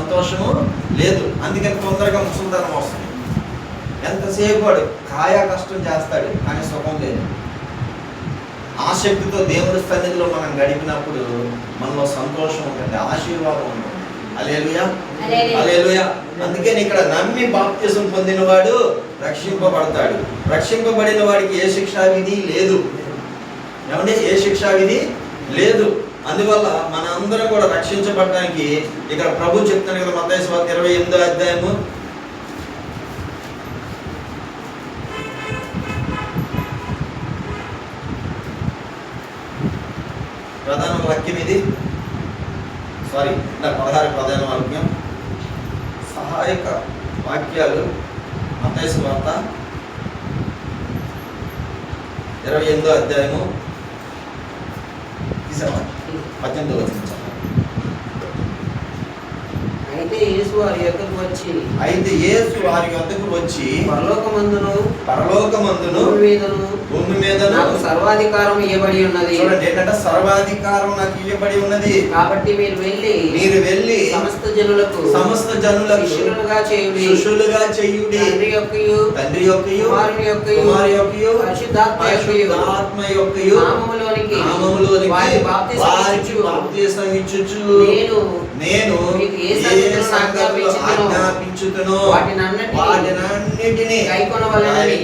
సంతోషము లేదు. అందుకని తొందరగా ముసలితనం వస్తుంది. ఎంతసేపు వాడు కాయా కష్టం చేస్తాడు కానీ సుఖం లేదు. ఆసక్తితో దేవుడి సన్నిధిలో మనం గడిపినప్పుడు మనలో సంతోషం ఉంటుంది, ఆశీర్వాదం ఉంటుంది. హల్లెలూయా, హల్లెలూయా. అందుకని ఇక్కడ నమ్మి బాప్తిసం పొందినవాడు రక్షింపబడతాడు. రక్షింపబడిన వాడికి ఏ శిక్షా విధి లేదు. ఏమంటే ఏ శిక్షా విధి లేదు. అందువల్ల మన అందరం కూడా రక్షించబడడానికి ఇక్కడ ప్రభు చెప్తాను కదా, మత్తయి సువార్త 28వ అధ్యాయము ప్రధాన వాక్యం ఇది. 16 ప్రధాన వాక్యం. సహాయక వాక్యాలు మత్తయి సువార్త 28వ అధ్యాయము 18వ వచనం. అయితే యేసు వారి యొద్దకు వచ్చి పరలోకమందును భూమి మీదను నాకు సర్వాధికారం ఇవ్వబడి ఉన్నది. చూడండి ఏంటంటే సర్వాధికారం నాకు ఇవ్వబడి ఉన్నది. కాబట్టి మీరు వెళ్ళి సమస్త జనులకు శిష్యులుగా చేయుడి. తండ్రి యొక్కయు కుమారుని యొక్కయు పరిశుద్ధాత్మ యొక్కయు నామములోనికి వారిని బాప్తిసం ఇచ్చుచు నేను ఆజ్ఞాపించుతును వాటినన్నిటిని కైకొనవలెనని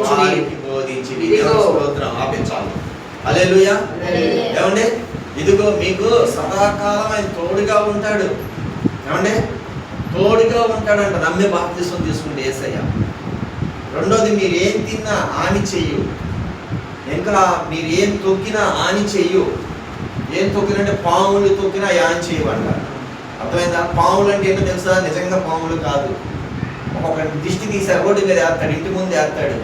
వారికి బోధించి. ఆపించాలి. హల్లెలూయా. ఏమండి, ఇదిగో మీకు సదాకాలం ఆయన తోడుగా ఉంటాడు. ఏమండి, తోడుగా ఉంటాడంట నమ్మి బాప్తిసం తీసుకుంటే యేసయ్య. రెండోది, మీరు ఏం తిన్నా హాని చెయ్యు, ఇంకా మీరు ఏం తొక్కినా హాని చెయ్యు. ఏం తొక్కినంటే పాములు తొక్కినా హాని చేయమంట. అర్థమైందా? పాములు అంటే ఏంటో తెలుసా? నిజంగా పాములు కాదు. ఒక్కొక్కటి దిష్టి తీసారు, రోడ్డు మీద వేస్తాడు, ఇంటి ముందు వేస్తాడు.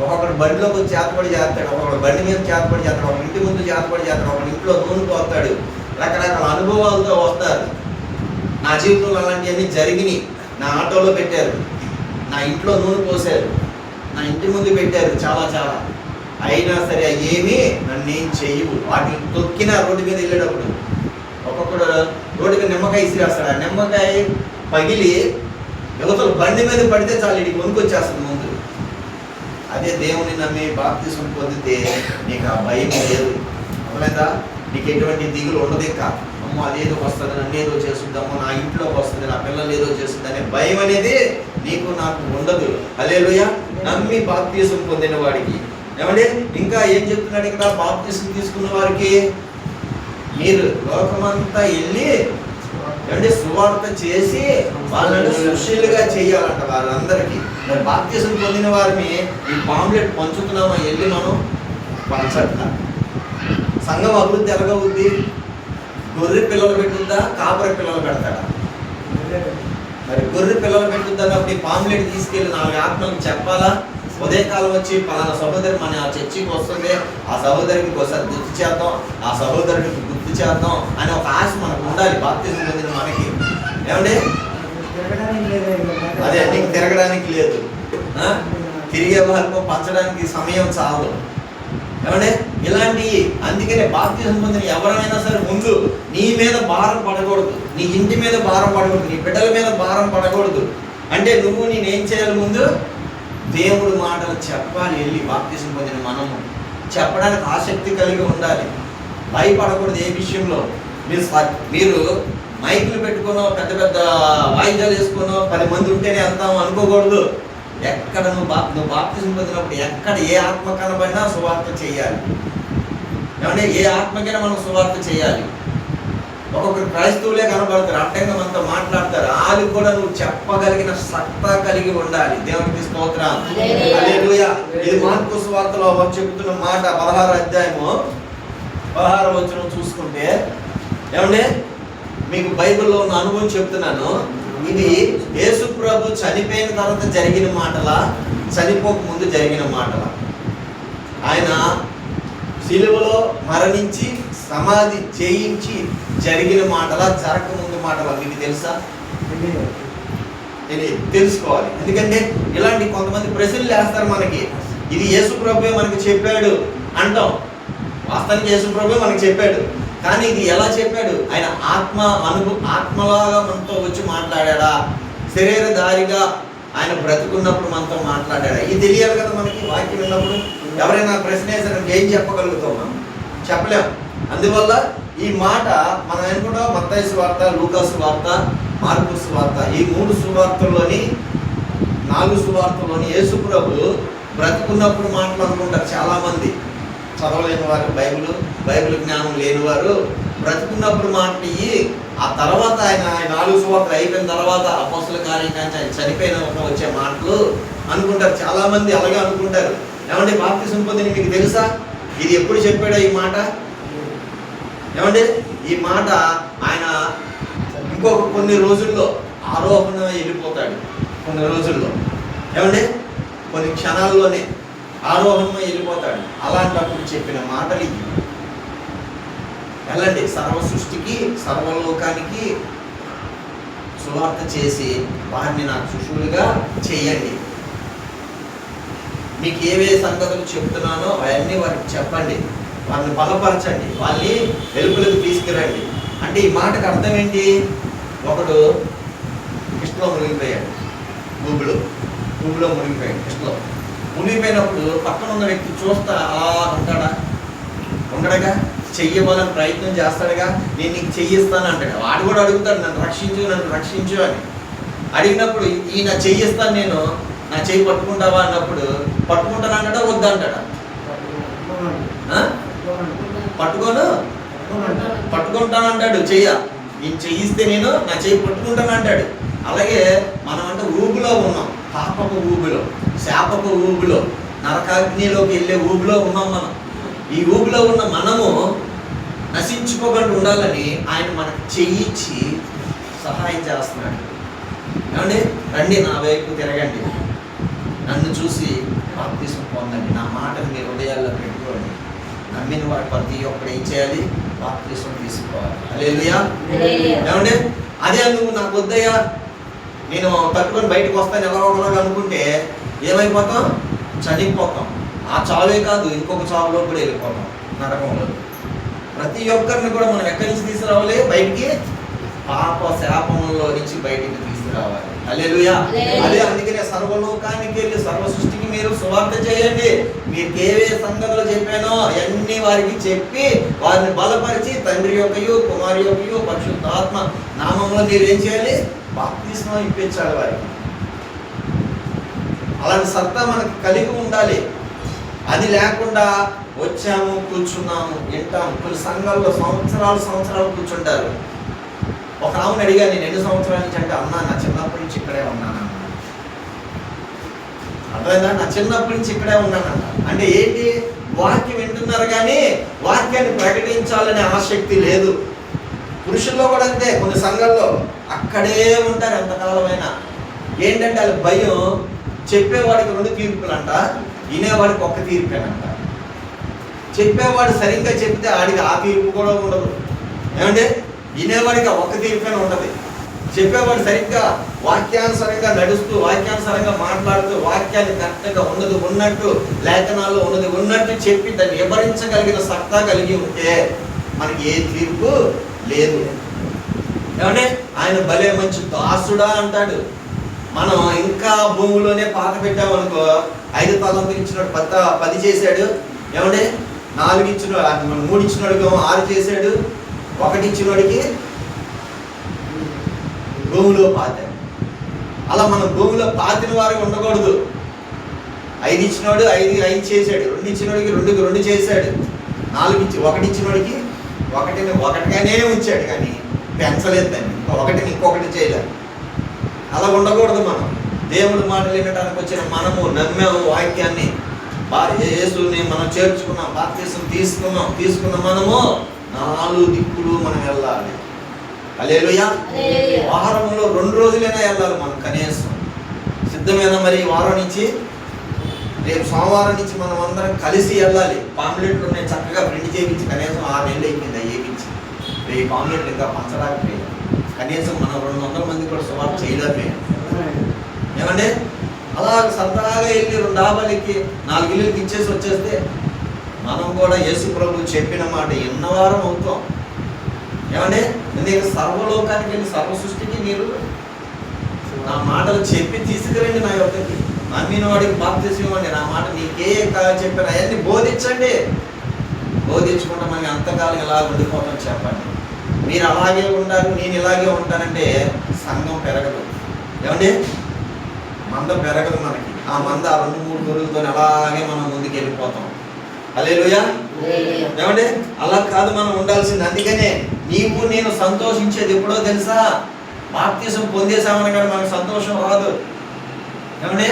ఒక్కొక్కడు బండిలోకి వచ్చి చేతపడి చేస్తాడు, ఒక్కొక్కడు బండి మీద చేతపడి చేస్తాడు, ఒక ఇంటి ముందు చేతపడి చేస్తాడు, ఒక ఇంట్లో నూనె పోస్తాడు. రకరకాల అనుభవాలతో వస్తారు. నా జీవితంలో అలాంటివన్నీ జరిగినాయి. నా ఆటోలో పెట్టారు, నా ఇంట్లో నూనె పోసారు, నా ఇంటి ముందు పెట్టారు, చాలా. అయినా సరే ఏమీ నన్ను ఏం చెయ్యవు. వాటిని తొక్కిన రోడ్డు మీద వెళ్ళేటప్పుడు ఒక్కొక్కడు రోడ్డు మీద నిమ్మకాయ ఇసిరేస్తాడు. ఆ నిమ్మకాయ పగిలి యువతలు బండి మీద పడితే చాలు, ఇడికి వణుకొచ్చేస్తుంది ముందు. అదే దేవుని నమ్మి బాప్తిసం పొందితే నీకు ఆ భయం లేదు. అర్థమైందా? నీకు ఎటువంటి దిగులు ఉండదు. ఇంకా అమ్మో అదేదో వస్తుంది, నన్ను ఏదో చేస్తుందమ్మో, నా ఇంట్లోకి వస్తుంది, నా పిల్లలు ఏదో చేస్తుంది అనే భయం అనేది నీకు నాకు ఉండదు. హల్లెలూయా. నమ్మి బాప్తిసం పొందిన వాడికి. ఏమంటే ఇంకా ఏం చెప్తున్నాడు ఇక్కడ? బాప్తిసం తీసుకున్న వారికి మీరు లోకమంతా వెళ్ళి ఏమంటే సువార్త చేసి వాళ్ళని శిష్యులుగా చేయాలంట వాళ్ళందరికీ. మరి బాప్తిసం పొందిన వారిని ఈ పాంప్లెట్ పంచుతున్నామా? వెళ్ళి మనం పంచట్ల. సంఘం అభివృద్ధి ఎలాగవుద్ది? గొర్రె పిల్లలు పెట్టుద్దా, కాపర పిల్లలు పెడతాడా? మరి గొర్రె పిల్లలు పెట్టుద్దన్నప్పుడు ఈ పాంప్లెట్ తీసుకెళ్ళి 4 ఆత్మలకు చెప్పాలా? ఉదయకాలం వచ్చి పలానా సహోదరి మన చర్చికి వస్తుంది, ఆ సహోదరికి ఒకసారి గుర్తు చేద్దాం, ఆ సహోదరుడికి గుర్తు చేద్దాం అనే ఒక ఆశ మనకు ఉండాలి. బాప్తిసం పొందిన మనకి. ఏమండి, అదే నీకు తిరగడానికి లేదు, తిరిగే వాళ్ళకు పంచడానికి సమయం చాలు. ఏమంటే ఇలాంటి అందుకనే బాప్తిసం పొందిన ఎవరైనా సరే ముందు నీ మీద భారం పడకూడదు, నీ ఇంటి మీద భారం పడకూడదు, నీ బిడ్డల మీద భారం పడకూడదు. అంటే నువ్వు నేనేం చేయాలి? ముందు దేవుడు మాటలు చెప్పాలి. వెళ్ళి బాప్తిసం పొందిన మనము చెప్పడానికి ఆసక్తి కలిగి ఉండాలి. భయపడకూడదు ఏ విషయంలో. మీరు మైకులు పెట్టుకునో పెద్ద పెద్ద వాయిద్యాలు వేసుకునో 10 మంది ఉంటేనే వెళ్తాము అనుకోకూడదు. ఎక్కడ నువ్వు బాప్తిసం పొందినప్పుడు ఎక్కడ ఏ ఆత్మ కనబడినా సువార్త చేయాలి. ఏమంటే ఏ ఆత్మకైనా మనం సువార్త చేయాలి. ఒక్కొక్కరు క్రైస్తవులే కనబడతారు, అడ్డంగా మనతో మాట్లాడతారు. వాళ్ళు కూడా నువ్వు చెప్పగలిగిన సత్తా కలిగి ఉండాలి. దేవునికి స్తోత్రం. హల్లెలూయా. ఇది మార్కు సువార్తలో చెబుతున్న మాట 16వ అధ్యాయము 16వ వచనం చూసుకుంటే, ఏమంటే మీకు బైబిల్లో ఉన్న అనుభవం చెప్తున్నాను. ఇది యేసు ప్రభు చనిపోయిన తర్వాత జరిగిన మాటలా, చనిపోక ముందు జరిగిన మాటలా? ఆయన సిలువలో మరణించి సమాధి చేయించి జరిగిన మాటలా, జరగకముందు మాటలా? మీకు తెలుసా? తెలుసుకోవాలి. ఎందుకంటే ఇలాంటి కొంతమంది ప్రశ్నలు వేస్తారు మనకి. ఇది యేసు ప్రభువే మనకి చెప్పాడు అంటాం. వాస్తవానికి యేసు ప్రభువే మనకి చెప్పాడు, కానీ ఇది ఎలా చెప్పాడు? ఆయన ఆత్మలాగా మనతో వచ్చి మాట్లాడా, శరీరధారిగా ఆయన బ్రతుకున్నప్పుడు మనతో మాట్లాడాడా? ఇది తెలియాలి కదా మనకి. వాక్యం విన్నప్పుడు ఎవరైనా ప్రశ్న వేసారని ఏం చెప్పగలుగుతాం? మనం చెప్పలేం. అందువల్ల ఈ మాట మనం అనుకుంటాం మత్తయి సువార్త, లూకా సువార్త, మార్కు సువార్త, ఈ 3 సువార్తల్లోని 4 సువార్తల్లోని యేసు ప్రభు బ్రతుకున్నప్పుడు మాటలు అనుకుంటారు చాలామంది. చదవలేని వారు, బైబిల్ జ్ఞానం లేని వారు బ్రతుకున్నప్పుడు మాటలు ఇయ్యి, ఆ తర్వాత ఆయన 4 సువార్తలు అయిపోయిన తర్వాత అపోస్తల కార్యం కానీ ఆయన చనిపోయిన వచ్చే మాటలు అనుకుంటారు. చాలామంది అలాగే అనుకుంటారు. ఏమంటే బాప్తిసం పొందిన మీకు తెలుసా ఇది ఎప్పుడు చెప్పాడో ఈ మాట? ఏమంటే ఈ మాట ఆయన ఇంకొక కొన్ని రోజుల్లో ఆరోహణ వెళ్ళిపోతాడు. కొన్ని రోజుల్లో ఏమంటే కొన్ని క్షణాల్లోనే ఆరోహణమై వెళ్ళిపోతాడు. అలాంటప్పుడు చెప్పిన మాటలు ఇవి. వెళ్ళండి, సర్వ సృష్టికి, సర్వలోకానికి సువార్త చేసి వారిని నాకు శిష్యులుగా చేయండి. మీకు ఏవే సంగతులు చెప్తున్నానో అవన్నీ వారికి చెప్పండి, వారిని బలపరచండి, వాళ్ళని వెలుపులకు తీసుకురండి. అంటే ఈ మాటకు అర్థం ఏంటి? ఒకడు కృష్ణలో మునిగిపోయాడు, భూమిలో మునిగిపోయాడు. కృష్ణలో మునిగిపోయినప్పుడు పక్కన ఉన్న వ్యక్తి చూస్తా అలా ఉంటాడా? ఉండడుగా. చెయ్యవాలని ప్రయత్నం చేస్తాడుగా. నేను నీకు చెయ్యిస్తాను అంటాడు. వాడు కూడా అడుగుతాడు, నన్ను రక్షించు అని. అడిగినప్పుడు ఈయన చెయ్యిస్తాను, నేను నా చెయ్యి పట్టుకుంటావా అన్నప్పుడు పట్టుకుంటాను అంటాడా, వద్దంటాడా? పట్టుకుంటాను అంటాడు. నేను చెయ్యిస్తే నేను నా చెయ్యి పట్టుకుంటాను అంటాడు. అలాగే మనం అంటే ఊబిలో ఉన్నాం, పాపపు ఊబిలో, శాపపు ఊబిలో, నరకాగ్నిలోకి వెళ్ళే ఊబిలో ఉన్నాం మనం. ఈ ఊబిలో ఉన్న మనము నశించుకోకుండా ఉండాలని ఆయన మనకు చెయ్యిచ్చి సహాయం చేస్తున్నాడు. ఏమండి, రండి నా వైపు తిరగండి, నన్ను చూసి బాప్తిసం పొందండి, నా మాటను మీ హృదయాల్లో పెట్టుకోండి. నమ్మిన వాడు ప్రతి ఒక్కడు ఏం చేయాలి? బాప్తిసం తీసుకోవాలి. హల్లెలూయా. ఏమండి, అదే నువ్వు నాకు వద్దయ్యా, నేను తట్టుకొని బయటకు వస్తాను ఎలాగోలాగా అనుకుంటే ఏమైపోతాం? చనిపోతాం. ఆ చావే కాదు, ఇంకొక చావులో కూడా వెళ్ళిపోతాం, నరకంలో. ప్రతి ఒక్కరిని కూడా మనం ఎక్కడి నుంచి తీసుకురావాలి? బయటికి, పాప శాపంలో నుంచి బయటికి తీసుకురావాలి. హల్లెలూయా. అదే అందుకనే సర్వలోకానికి వెళ్ళి సర్వ సృష్టికి మీరు సువార్త చేయండి. మీకు ఏవే సంగతులు చెప్పానో అవన్నీ వారికి చెప్పి వారిని బలపరిచి తండ్రి యొక్కయు కుమారి యొక్కయు పరిశుద్ధాత్మ నామంలో మీరు ఏం చేయాలి? బాప్తిస్మం ఇప్పించాలి వారికి. అలాంటి సత్తా మనకు కలిగి ఉండాలి. అది లేకుండా వచ్చాము, కూర్చున్నాము, వింటాము. కొన్ని సంఘాల్లో సంవత్సరాలు కూర్చుంటారు. ఒక ఆమెను అడిగా, నేను ఎన్ని సంవత్సరాల నుంచి అంటే, అన్నా నా చిన్నప్పటి నుంచి ఇక్కడే ఉన్నానన్న. అర్థమైందా? నా చిన్నప్పటి నుంచి ఇక్కడే ఉన్నానన్న. అంటే ఏంటి? వాక్యం వింటున్నారు కానీ వాక్యాన్ని ప్రకటించాలనే ఆసక్తి లేదు. పురుషుల్లో కూడా అంతే. కొన్ని సంఘాల్లో అక్కడే ఉంటారు ఎంతకాలమైనా. ఏంటంటే వాళ్ళ భయం, చెప్పేవాడికి 2 తీర్పులంట, వినేవాడికి 1 తీర్పేనంట. చెప్పేవాడు సరిగ్గా చెప్తే ఆడికి ఆ తీర్పు కూడా ఉండదు. ఏమంటే వినేవాడికి 1 తీర్పేనే ఉంటుంది. చెప్పేవాడు సరిగ్గా వాక్యానుసారంగా నడుస్తూ, వాక్యానుసారంగా మాట్లాడుతూ, వాక్యాన్ని కరెక్ట్గా ఉన్నది ఉన్నట్టు, లేఖనాల్లో ఉన్నది ఉన్నట్టు చెప్పి దాన్ని వివరించగలిగిన సత్తా కలిగి ఉంటే మనకి ఏ తీర్పు లేదు. ఏమంటే ఆయన భలే మంచి దాసుడా అంటాడు. మనం ఇంకా భూమిలోనే పాత పెట్టామనుకో, 5 తలంతులు ఇచ్చినాడు 10 చేశాడు. ఏమంటే 4 ఇచ్చినాడు, 3 ఇచ్చినాడు 6 చేశాడు. 1 ఇచ్చినోడికి భూమిలో పాతాడు. అలా మనం భూమిలో పాతిన వారికి ఉండకూడదు. 5 ఇచ్చినోడు 5 చేశాడు, 2 ఇచ్చినోడికి 2 చేశాడు, 1 ఇచ్చినోడికి 1గానే ఉంచాడు, కానీ పెంచలేదు దాన్ని. ఇంకొకటి చేయలేదు. అలా ఉండకూడదు. మనం దేవుడి మాటలు వినడానికి వచ్చిన మనము నమ్మాము వాక్యాన్ని, యేసుని మనం చేర్చుకున్నాం, బాప్తిసం తీసుకున్న మనము 4 దిక్కులు మనం వెళ్ళాలి. హల్లెలూయా. వారంలో 2 రోజులైనా వెళ్ళాలి మనం కనీసం. సిద్ధమేనా? మరి వారం నుంచి రేపు సోమవారం నుంచి మనం అందరం కలిసి వెళ్ళాలి. పాంప్లెట్లు ఉన్నాయి, చక్కగా ప్రింట్ చేయించి కనీసం 6 నెలలు అయిపోయింది అయ్యేపించి. రేపు పాంప్లెట్లు ఇంకా పంచడానికి కనీసం మనం 200 మంది కూడా సువార్త చేయలేకపోయాం. ఏమంటే అలా సరదాగా వెళ్ళి 2 డాబాలకి 4 ఇళ్ళకి ఇచ్చేసి వచ్చేస్తే మనం కూడా యేసు ప్రభు చెప్పిన మాట ఎన్నవారం అవుతాం. ఏమండి నేను సర్వలోకానికి వెళ్ళి సర్వ సృష్టికి మీరు నా మాటలు చెప్పి తీసుకురండి నా యొక్కకి, నమ్మిన వాడికి బాప్తిసం ఇవ్వండి, నా మాట నీకే చెప్పాను అవన్నీ బోధించండి. బోధించుకుంటా మనం అంతకాలం ఇలా ఉండిపోతాం చెప్పండి. మీరు అలాగే ఉంటారు, నేను ఇలాగే ఉంటానంటే సంఘం పెరగదు. ఏమండి మంద పెరగదు మనకి. ఆ మంద 2-3 గొర్రెలతో అలాగే మనం ముందుకు వెళ్ళిపోతాం. హల్లెలూయా. ఏమండి అలా కాదు మనం ఉండాల్సింది. అందుకనే నీవు నేను సంతోషించేది ఎప్పుడో తెలుసా? బాప్తిసం పొందేశామనగానే మనకు సంతోషం రాదు. ఏమండి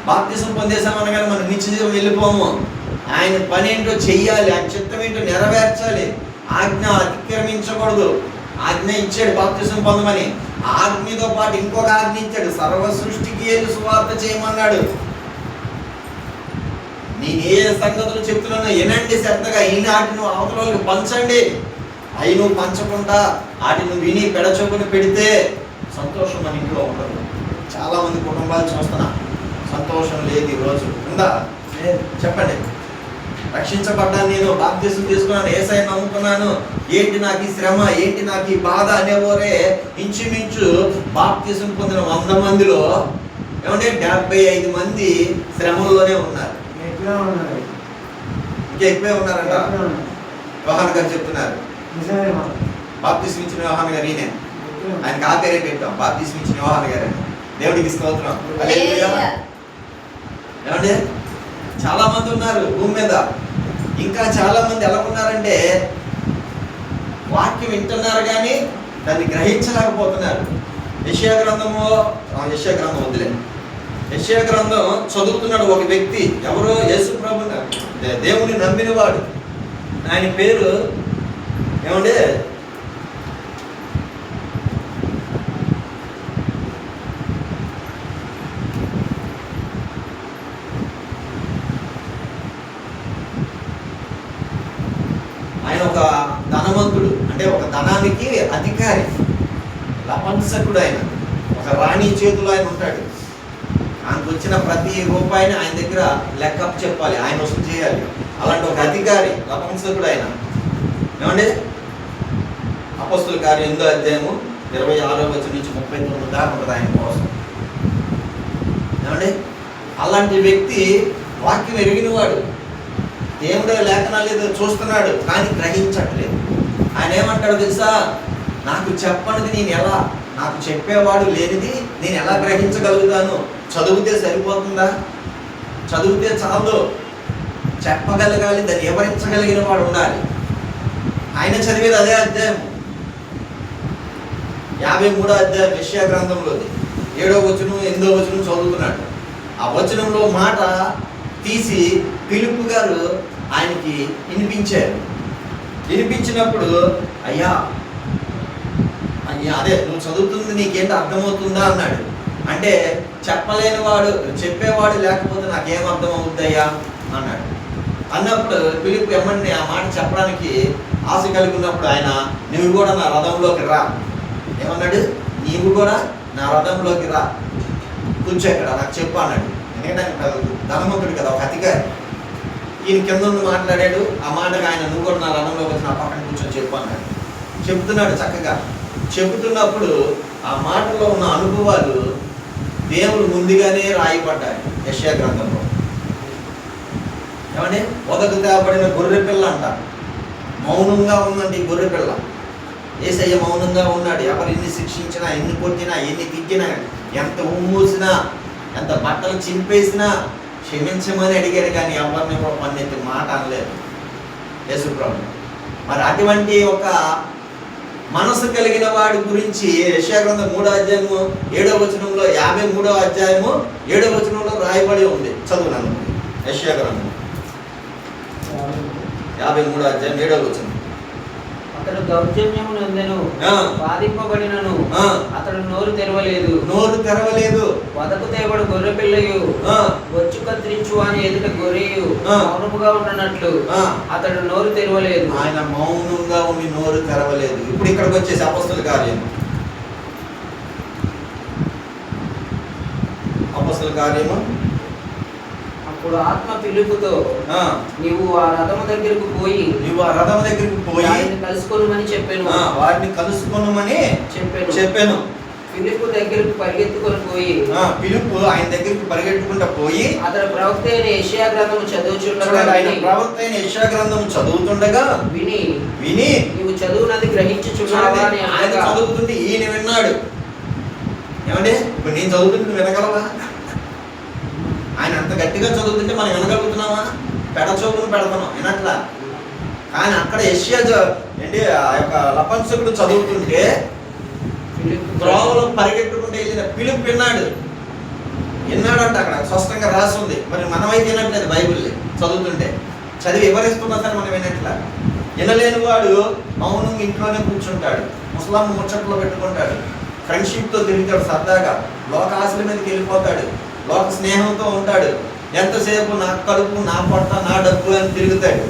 బాప్తిసం పొందేశామనగానే మనం నిత్య వెళ్ళిపోము. ఆయన పని ఏంటో చెయ్యాలి, ఆయన చిత్తం ఏంటో నెరవేర్చాలి. ఆజ్ఞ అతిక్రమించకూడదు. ఆజ్ఞ ఇచ్చాడు బాప్తిసం పొందమని, ఆజ్ఞతో పాటు ఇంకొక ఆజ్ఞ ఇచ్చాడు, సర్వ సృష్టికి వెళ్ళి సువార్త చేయమన్నాడు. నేను ఏ సంగతులు చెప్తున్నానో వినండి శ్రద్ధగా, ఈ వాటిని అవతల పంచండి. అవి నువ్వు పంచకుండా వాటిని నువ్వు విని పెడచొప్పుని పెడితే సంతోషం మన ఇంట్లో ఉండదు. చాలా మంది కుటుంబాలు చూస్తున్నా సంతోషం లేదు. ఈరోజు ఉందా? చెప్పండి. రక్షించబడ్డాను, నేను బాప్తిసం తీసుకున్నాను, యేసయ్యను నమ్ముకున్నాను, ఏంటి నాకు ఈ శ్రమ, ఏంటి నాకు ఈ బాధ అనేవారే ఇంచుమించు బాప్తిసం పొందిన 100 మందిలో ఏమంటే 75 మంది శ్రమల్లోనే ఉన్నారు. ఇంకా ఎక్కువే ఉన్నారంట. యోహాన్ గారు చెప్తున్నారు. బాప్తిసం ఇచ్చిన యోహాన్ గారు ఈయన, ఆయనకి ఆ పేరే పెట్టాం, బాప్తిసం ఇచ్చిన యోహాన్ గారు. దేవుడికి స్తోత్రం. ఏమంటే చాలా మంది ఉన్నారు భూమి మీద. ఇంకా చాలా మంది ఎలా ఉన్నారంటే వాక్యం వింటున్నారు కానీ దాన్ని గ్రహించలేకపోతున్నారు. యెషయా గ్రంథం వదిలే, యెషయా గ్రంథం చదువుతున్నాడు ఒక వ్యక్తి. ఎవరో యేసు ప్రభు దేవుని నమ్మినవాడు. ఆయన పేరు ఏమంటే ఆయన ఒక ధనవంతుడు, అంటే ఒక ధనానికి అధికారి, లపంసకుడు. ఆయన ఒక రాణి చేతులు ఆయన ఉంటాడు. ఆయనకు వచ్చిన ప్రతి రూపాయిని ఆయన దగ్గర లెక్క చెప్పాలి, ఆయన వసూలు చేయాలి. అలాంటి ఒక అధికారి, లపంసకుడు ఆయన. ఏమండి అపొస్తలుల కార్యం 8వ అధ్యాయము 26వ వచనం నుంచి 39 దాకా ఉంటుంది ఆయన కోసం. ఏమండి అలాంటి వ్యక్తి వాక్యం ఎరిగినవాడు, దేవుడు లేఖనాలు ఏదో చూస్తున్నాడు కానీ గ్రహించట్లేదు. ఆయన ఏమంటాడు తెలుసా? నాకు చెప్పనిది నేను ఎలా, నాకు చెప్పేవాడు లేనిది నేను ఎలా గ్రహించగలుగుతాను? చదివితే సరిపోతుందా? చదివితే చాలు, చెప్పగలగాలి, దాన్ని వివరించగలిగిన వాడు ఉండాలి. ఆయన చదివేది అదే అధ్యాయం, 53వ అధ్యాయం యెషయా గ్రంథంలోది 7వ వచనం 8వ వచనం చదువుతున్నాడు. ఆ వచనంలో మాట తీసి ఫిలిప్పు గారు ఆయనకి వినిపించారు. వినిపించినప్పుడు అయ్యా అదే నువ్వు చదువుతుంది నీకేంటి అర్థమవుతుందా అన్నాడు. అంటే చెప్పలేని వాడు, చెప్పేవాడు లేకపోతే నాకేం అర్థం అవుద్దయ్యా అన్నాడు. అన్నప్పుడు ఫిలిప్పు ఎమ్మని ఆ మాట చెప్పడానికి ఆశ కలిగి ఉన్నప్పుడు ఆయన నువ్వు కూడా నా రథంలోకి రా ఏమన్నాడు? నీవు కూడా నా రథంలోకి రా, కూర్చో ఇక్కడ నాకు చెప్పు అన్నాడు. ఎందుకంటే ఆయన ధనవంతుడు కదా, ఒక అధికారి. ఈయన కింద నుండి మాట్లాడాడు. ఆ మాటగా ఆయన నువ్వు కూడా నా రథంలోకి వచ్చి నా పక్కన కూర్చొని చెప్పు అన్నాడు. చెప్తున్నాడు చక్కగా. చెబుతున్నప్పుడు ఆ మాటలో ఉన్న అనుభవాలు దేవుడు ముందుగానే రాయబడ్డాయి యెషయా గ్రంథంలో. ఏమంటే మొదట తేబడిన గొర్రె పిల్ల అంట, మౌనంగా ఉందండి ఈ గొర్రె పిల్ల. యేసయ్య మౌనంగా ఉన్నాడు. ఎవరు ఎన్ని శిక్షించినా, ఎన్ని కొట్టినా, ఎన్ని తిట్టినా, ఎంత ఉమ్మూసినా, ఎంత బట్టలు చింపేసినా క్షమించమని అడిగాడు కానీ ఎవరిని కూడా పన్నెత్తి మాట అనలేదు యేసు ప్రభు. మరి అటువంటి ఒక మనసు కలిగిన వాడి గురించి యెషయా గ్రంథం 3వ అధ్యాయము 7వ వచనంలో 53వ అధ్యాయము 7వ వచనంలో రాయబడి ఉంది. చదువునాను. యెషయా గ్రంథం 53వ అధ్యాయం 7వ వచనం. అతడు దౌర్జన్యము నందెను, బాధింపబడినను అతడు నోరు తెరవలేదు. వదకు తేబడు గొర్రె పిల్లయు వచ్చు కత్తిరించు అని ఎదుట గొర్రెయు మౌనముగా ఉండనట్లు అతడు నోరు తెరవలేదు. ఆయన మౌనంగా ఉండి నోరు తెరవలేదు. ఇప్పుడు ఇక్కడికి వచ్చేసి అపొస్తలుల కార్యం 5వ అప్పుడు ఆత్మ పిలుపుతో నీవు ఆ రథము దగ్గరకు పోయి వారిని కలుసుకోమని చెప్పాను. వారిని కలుసుకోమని చెప్పాను. ఫిలిప్పు దగ్గరకు పరిగెత్తుకొని పోయి ఫిలిప్పు ఆయన దగ్గరికి పరిగెట్టుకుంటూ పోయి అతడు ప్రవక్త అయిన యెషయా గ్రంథము చదువుతుండగా విని నీవు చదువునది గ్రహించుచున్నావా అని ఆయన చదువుతుంటే ఈయన విన్నాడు. ఏమండి ఇప్పుడు నేను చదువుతుంటే నువ్వు వినగలవా? ఆయన అంత గట్టిగా చదువుతుంటే మనం వినగలుగుతున్నామా? పెడచోపును పెడతాం వినట్లా. కానీ అక్కడ యెషయా ఏంటి ఆ యొక్క లపంసకుడు చదువుతుంటే త్రోవలో పరిగెట్టుకుంటే వెళ్ళిన ఫిలిప్పు విన్నాడంట. అక్కడ స్పష్టంగా రాసి ఉంది. మరి మనమైతే వినట్లేదు బైబిల్ని చదువుతుంటే, చదివి వివరిస్తున్నా సరే మనం వినట్లా. వినలేని వాడు మౌనం ఇంట్లోనే కూర్చుంటాడు, ముసలాం ముచ్చట్లో పెట్టుకుంటాడు, ఫ్రెండ్షిప్తో తిరుగుతాడు, సరదాగా లోక ఆశల మీదకి వెళ్ళిపోతాడు, లోక స్నేహంతో ఉంటాడు, ఎంతసేపు నా కడుపు నా పొట్ట నా డబ్బు అని తిరుగుతాడు.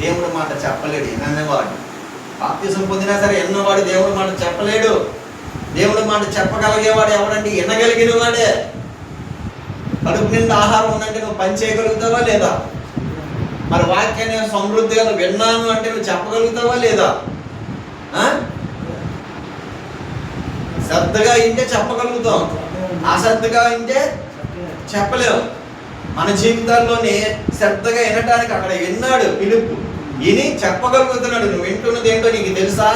దేవుడి మాట చెప్పలేడు విననేవాడు. బాప్తిసం పొందినా సరే ఎన్నవాడు దేవుడి మాట చెప్పలేడు. దేవుడి మాట చెప్పగలిగేవాడు ఎవడంటే వినగలిగిన వాడే. కడుపు నిండా ఆహారం ఉందంటే నువ్వు పని చేయగలుగుతావా లేదా? మరి వాక్యాన్ని సమృద్ధిగా నువ్వు విన్నాను అంటే నువ్వు చెప్పగలుగుతావా లేదా? శ్రద్ధగా వింటే చెప్పగలుగుతాం, అశ్రద్ధగా వింటే చెప్పలేవు. మన జీవితాల్లోనే శ్రద్ధగా వినటానికి అక్కడ విన్నాడు ఫిలిప్పు, విని చెప్పగలుగుతున్నాడు. నువ్వు వింటున్నది ఏంటో నీకు తెలుసా,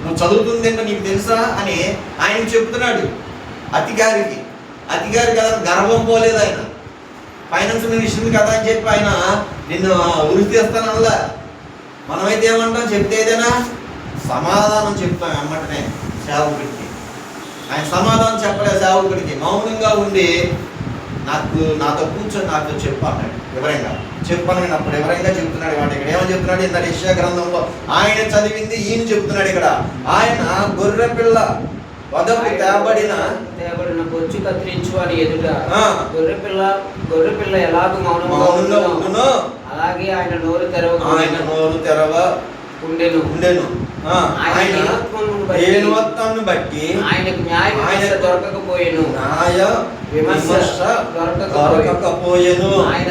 నువ్వు చదువుతుంది ఏంటో నీకు తెలుసా అని ఆయన చెప్తున్నాడు. అతిగారికి కదా గర్వం పోలేదు. ఆయన ఫైనాన్స్ మినిస్టర్ కదా అని చెప్పి ఆయన నిన్ను ఉరి తీస్తానల్లా. మనమైతే ఏమంటాం, చెప్తే ఏదైనా సమాధానం చెప్తాం వెంబటనే సేవకుడికి. ఆయన సమాధానం చెప్పలేదు సేవకుడికి, మౌనంగా ఉండి నాతో కూర్చొని నాతో చెప్పు అన్నాడు. వివరంగా చెప్పాను. అప్పుడు వివరంగా చెప్తున్నాడు. వాటి ఇక్కడ ఏమని చెప్తున్నాడు, ఇంత యెషయా గ్రంథంలో ఆయన చదివింది ఈయన చెప్తున్నాడు. ఇక్కడ ఆయన గొర్రె పిల్ల వదకు తేబడిన బొచ్చు కత్తిరించు అని ఎదుట గొర్రె పిల్ల ఎలాగూ మౌనంగా ఉండునో అలాగే ఆయన నోరు తెరవ ఉండెను. ఆయన ఏనువత్వమును బట్టి ఆయనకు న్యాయ విమర్శ దొరకకపోయెను. ఆయన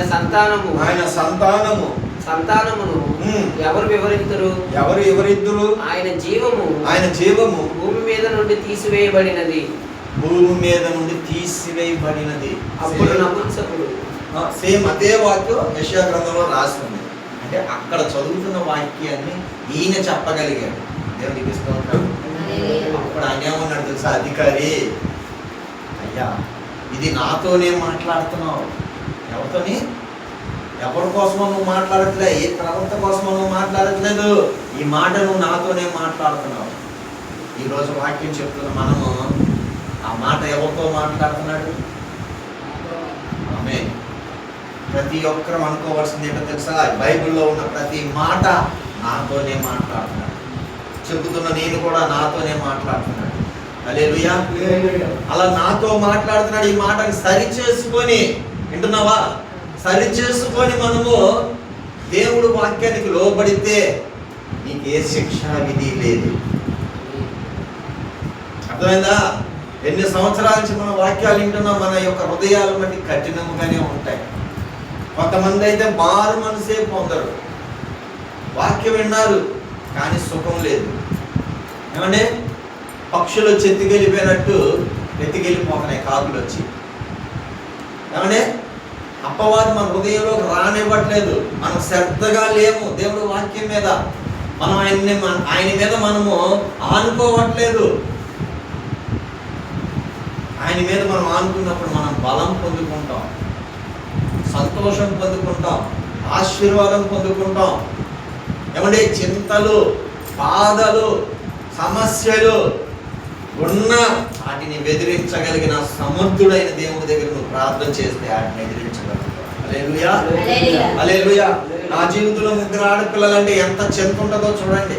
సంతానమును ఎవరు వివరింతురు? ఆయన జీవము భూమి మీద నుండి తీసివేయబడినది. అప్పుడు నపుంసకుడు సేమ్ అదే వాక్యం యెషయా గ్రంథంలో రాసి ఉంది. అంటే అక్కడ చదువుతున్న వాక్యాన్ని ఈయన చెప్పగలిగాడు. దేవునికి స్తోత్రం. అప్పుడు ఆయన ఏమన్నాడు తెలుసా, అధికారి అయ్యా ఇది నాతోనే మాట్లాడుతున్నావు. ఎవరితోని? ఎవరి కోసమో నువ్వు మాట్లాడట్లే, ఏ ప్రవక్త కోసమో నువ్వు మాట్లాడట్లేదు. ఈ మాట నువ్వు నాతోనే మాట్లాడుతున్నావు. ఈరోజు వాక్యం చెప్తున్న మనము ఆ మాట ఎవరితో మాట్లాడుతున్నాడు? ఆమేన్. ప్రతి ఒక్కరం అనుకోవాల్సింది ఏంటో తెలుసా, బైబిల్లో ఉన్న ప్రతి మాట నాతోనే మాట్లాడుతున్నాడు. చెబుతున్న నేను కూడా నాతోనే మాట్లాడుతున్నాడు. హల్లెలూయా. అలా నాతో మాట్లాడుతున్నాడు. ఈ మాటని సరి చేసుకొని, వింటున్నావా, సరి చేసుకొని మనము దేవుడు వాక్యానికి లోబడితే నీకే శిక్షా విధి లేదు. అర్థమైందా? ఎన్ని సంవత్సరాల నుంచి మన వాక్యాలు వింటున్నాం, మన యొక్క హృదయాలు బట్టి కఠినంగానే ఉంటాయి. కొంతమంది అయితే మారు మనసే పొందరు. వాక్యం విన్నారు కానీ సుఖం లేదు. ఏమంటే పక్షులు వచ్చి ఎత్తుకెళ్ళిపోయినట్టు ఎత్తుకెళ్ళిపోతున్నాయి కాకులు వచ్చి. ఏమంటే అప్పవాది మన హృదయంలోకి రానివ్వట్లేదు. మనం శ్రద్ధగా లేము దేవుడు వాక్యం మీద. మనం ఆయన మీద మనము ఆనుకోవట్లేదు. ఆయన మీద మనం ఆనుకున్నప్పుడు మనం బలం పొందుకుంటాం, సంతోషం పొందుకుంటాం, ఆశీర్వాదం పొందుకుంటాం. ఏమంటే చింతలు, బాధలు, సమస్యలు ఉన్న వాటిని ఎదిరించగలిగిన సమర్థుడైన దేవుడి దగ్గర నువ్వు ప్రార్థన చేస్తే వాటిని ఎదిరించగలుగుతావు. హల్లెలూయా, హల్లెలూయా. నా జీవితంలో 3 ఆడపిల్లలంటే ఎంత చింత ఉంటుందో చూడండి.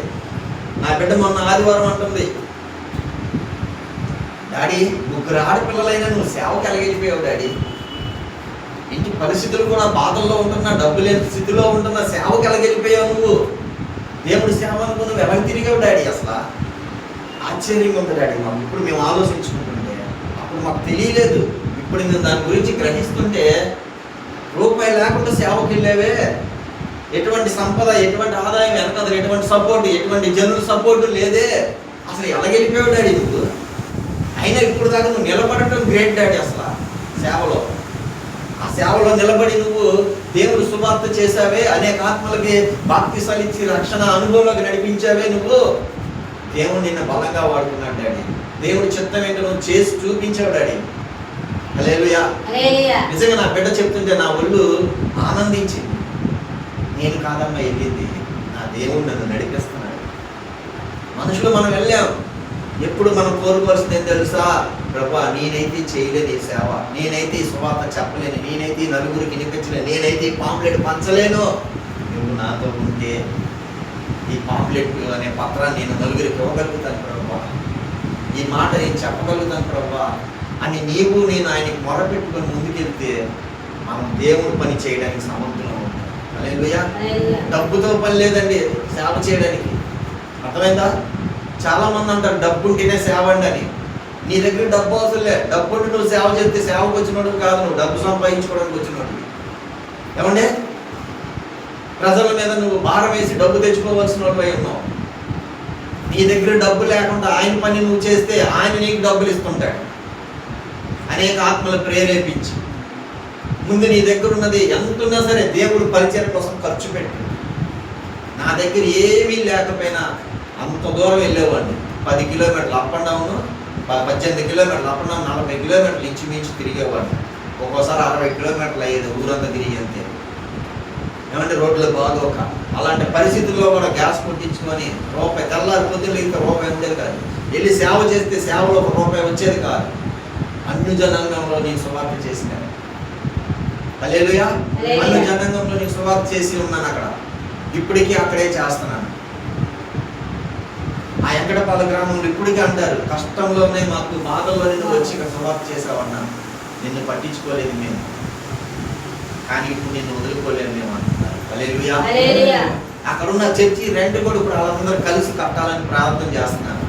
నా బిడ్డ మొన్న ఆదివారం అంటుంది, డాడీ 3 ఆడపిల్లలైనా నువ్వు సేవకు ఎలాగెళ్ళిపోయావు డాడీ. ఇంటి పరిస్థితులు కూడా బాధల్లో ఉంటున్నా, డబ్బు లేని స్థితిలో ఉంటున్నా, సేవకు ఎలాగెళ్ళిపోయావు నువ్వు. దేవుడి సేవ అనుకో నువ్వు ఎలా తిరిగావు డాడీ. అసలు ఆశ్చర్యంగా ఉంది డాడీ మాకు. ఇప్పుడు మేము ఆలోచించుకుంటుంటే అప్పుడు మాకు తెలియలేదు. ఇప్పుడు మేము దాని గురించి గ్రహిస్తుంటే రూపాయి లేకుండా సేవకి వెళ్ళావే, ఎటువంటి సంపద, ఎటువంటి ఆదాయం వెనకదు, ఎటువంటి సపోర్ట్, ఎటువంటి జనుల సపోర్టు లేదే, అసలు ఎలాగెళ్ళిపోయావు డాడీ నువ్వు? అయినా ఇప్పుడు దాకా నువ్వు నిలబడటం గ్రేట్ డాడీ. అసలు సేవలో, ఆ సేవలో నిలబడి నువ్వు దేవుడు సువార్త చేశావే, అనేక ఆత్మలకి బాప్తిసాలు ఇచ్చి రక్షణ అనుభవంలోకి నడిపించావే నువ్వు. దేవుడు నిన్ను బలంగా వాడుకున్నాడు డాడీ. దేవుడి చిత్తం ఏంటో నువ్వు చేసి చూపించావు డాడీ. హల్లెలూయా. నిజంగా నా బిడ్డ చెప్తుంటే నా ఒళ్ళు ఆనందించింది. నేను కాదమ్మా వెళ్ళింది, నా దేవుడు నన్ను నడిపిస్తున్నాడు. మనుషులు మనం వెళ్ళాం, ఎప్పుడు మనం కోరుకోవాల్సింది ఏం తెలుసా? ప్రభా, నేనైతే చేయలేని ఈ సేవ, నేనైతే ఈ సువార్త చెప్పలేను, నేనైతే ఈ నలుగురికి వినిపించలేను, నేనైతే ఈ పాంప్లెట్ పంచలేను. నువ్వు నాతో ఉంటే ఈ పాంప్లెట్ అనే పత్రాన్ని నేను నలుగురికి ఇవ్వగలుగుతాను ప్రభా, ఈ మాట నేను చెప్పగలుగుతాను ప్రభా అని నీవు నేను ఆయనకి మొరపెట్టుకొని ముందుకెళ్తే మనం దేవుడి పని చేయడానికి సమర్థులం ఉంటాం. హల్లెలూయా. డబ్బుతో పని లేదండి సేవ చేయడానికి. అర్థమైందా? చాలా మంది అంటారు డబ్బు ఉంటేనే సేవ అండి అని. నీ దగ్గర డబ్బు అవసరం లే, డబ్బు ఉంటే నువ్వు సేవ చేస్తే సేవకు వచ్చినోడు కాదు, నువ్వు డబ్బు సంపాదించుకోవడానికి వచ్చినోడు. ఏమంటే ప్రజల మీద నువ్వు భారం వేసి డబ్బు తెచ్చుకోవాల్సిన వాడు అయి ఉన్నావు. నీ దగ్గర డబ్బు లేకుండా ఆయన పని నువ్వు చేస్తే ఆయన నీకు డబ్బులు ఇస్తుంటాడు. అనేక ఆత్మలు ప్రేరేపించి ముందు నీ దగ్గర ఉన్నది ఎంత ఉన్నా సరే దేవుడు పరిచయం కోసం ఖర్చు పెట్టు. నా దగ్గర ఏమీ లేకపోయినా అంత దూరం వెళ్ళేవాడిని. 10 కిలోమీటర్లు అప్ అండ్ డౌన్, 18 కిలోమీటర్లు అప్ అండ్ డౌన్, 40 కిలోమీటర్లు ఇంచుమించు తిరిగేవాడిని. ఒక్కోసారి 60 కిలోమీటర్లు అయ్యేది ఊరంతా తిరిగి అంతే. ఏమంటే రోడ్లు బాగోక అలాంటి పరిస్థితుల్లో కూడా గ్యాస్ కొట్టించుకొని రూపాయి తెల్లారి పొద్దున్న ఇంకా రూపాయి ఉండేది కాదు. వెళ్ళి సేవ చేస్తే సేవలో ఒక రూపాయి వచ్చేది కాదు. అన్ని జనాంగంలో నేను సువార్త చేసినాను. హల్లెలూయా. అన్ని జనాంగంలో నేను సువార్త చేసి ఉన్నాను అక్కడ. ఇప్పటికీ అక్కడే చేస్తున్నాను. ఆ వెంకటపాల గ్రామంలో ఇప్పటికీ అంటారు, కష్టంలోనే మాకు బాధల్లోనే నువ్వు వచ్చి ఇక్కడ సువార్త చేసావన్నా, నిన్ను పట్టించుకోలేదు మేము, కానీ ఇప్పుడు నిన్ను వదులుకోలేదు మేము అంటున్నారు. హల్లెలూయా. అక్కడున్న చర్చి రెంట్ కూడా ఇప్పుడు వాళ్ళందరూ కలిసి కట్టాలని ప్రార్థన చేస్తున్నారు.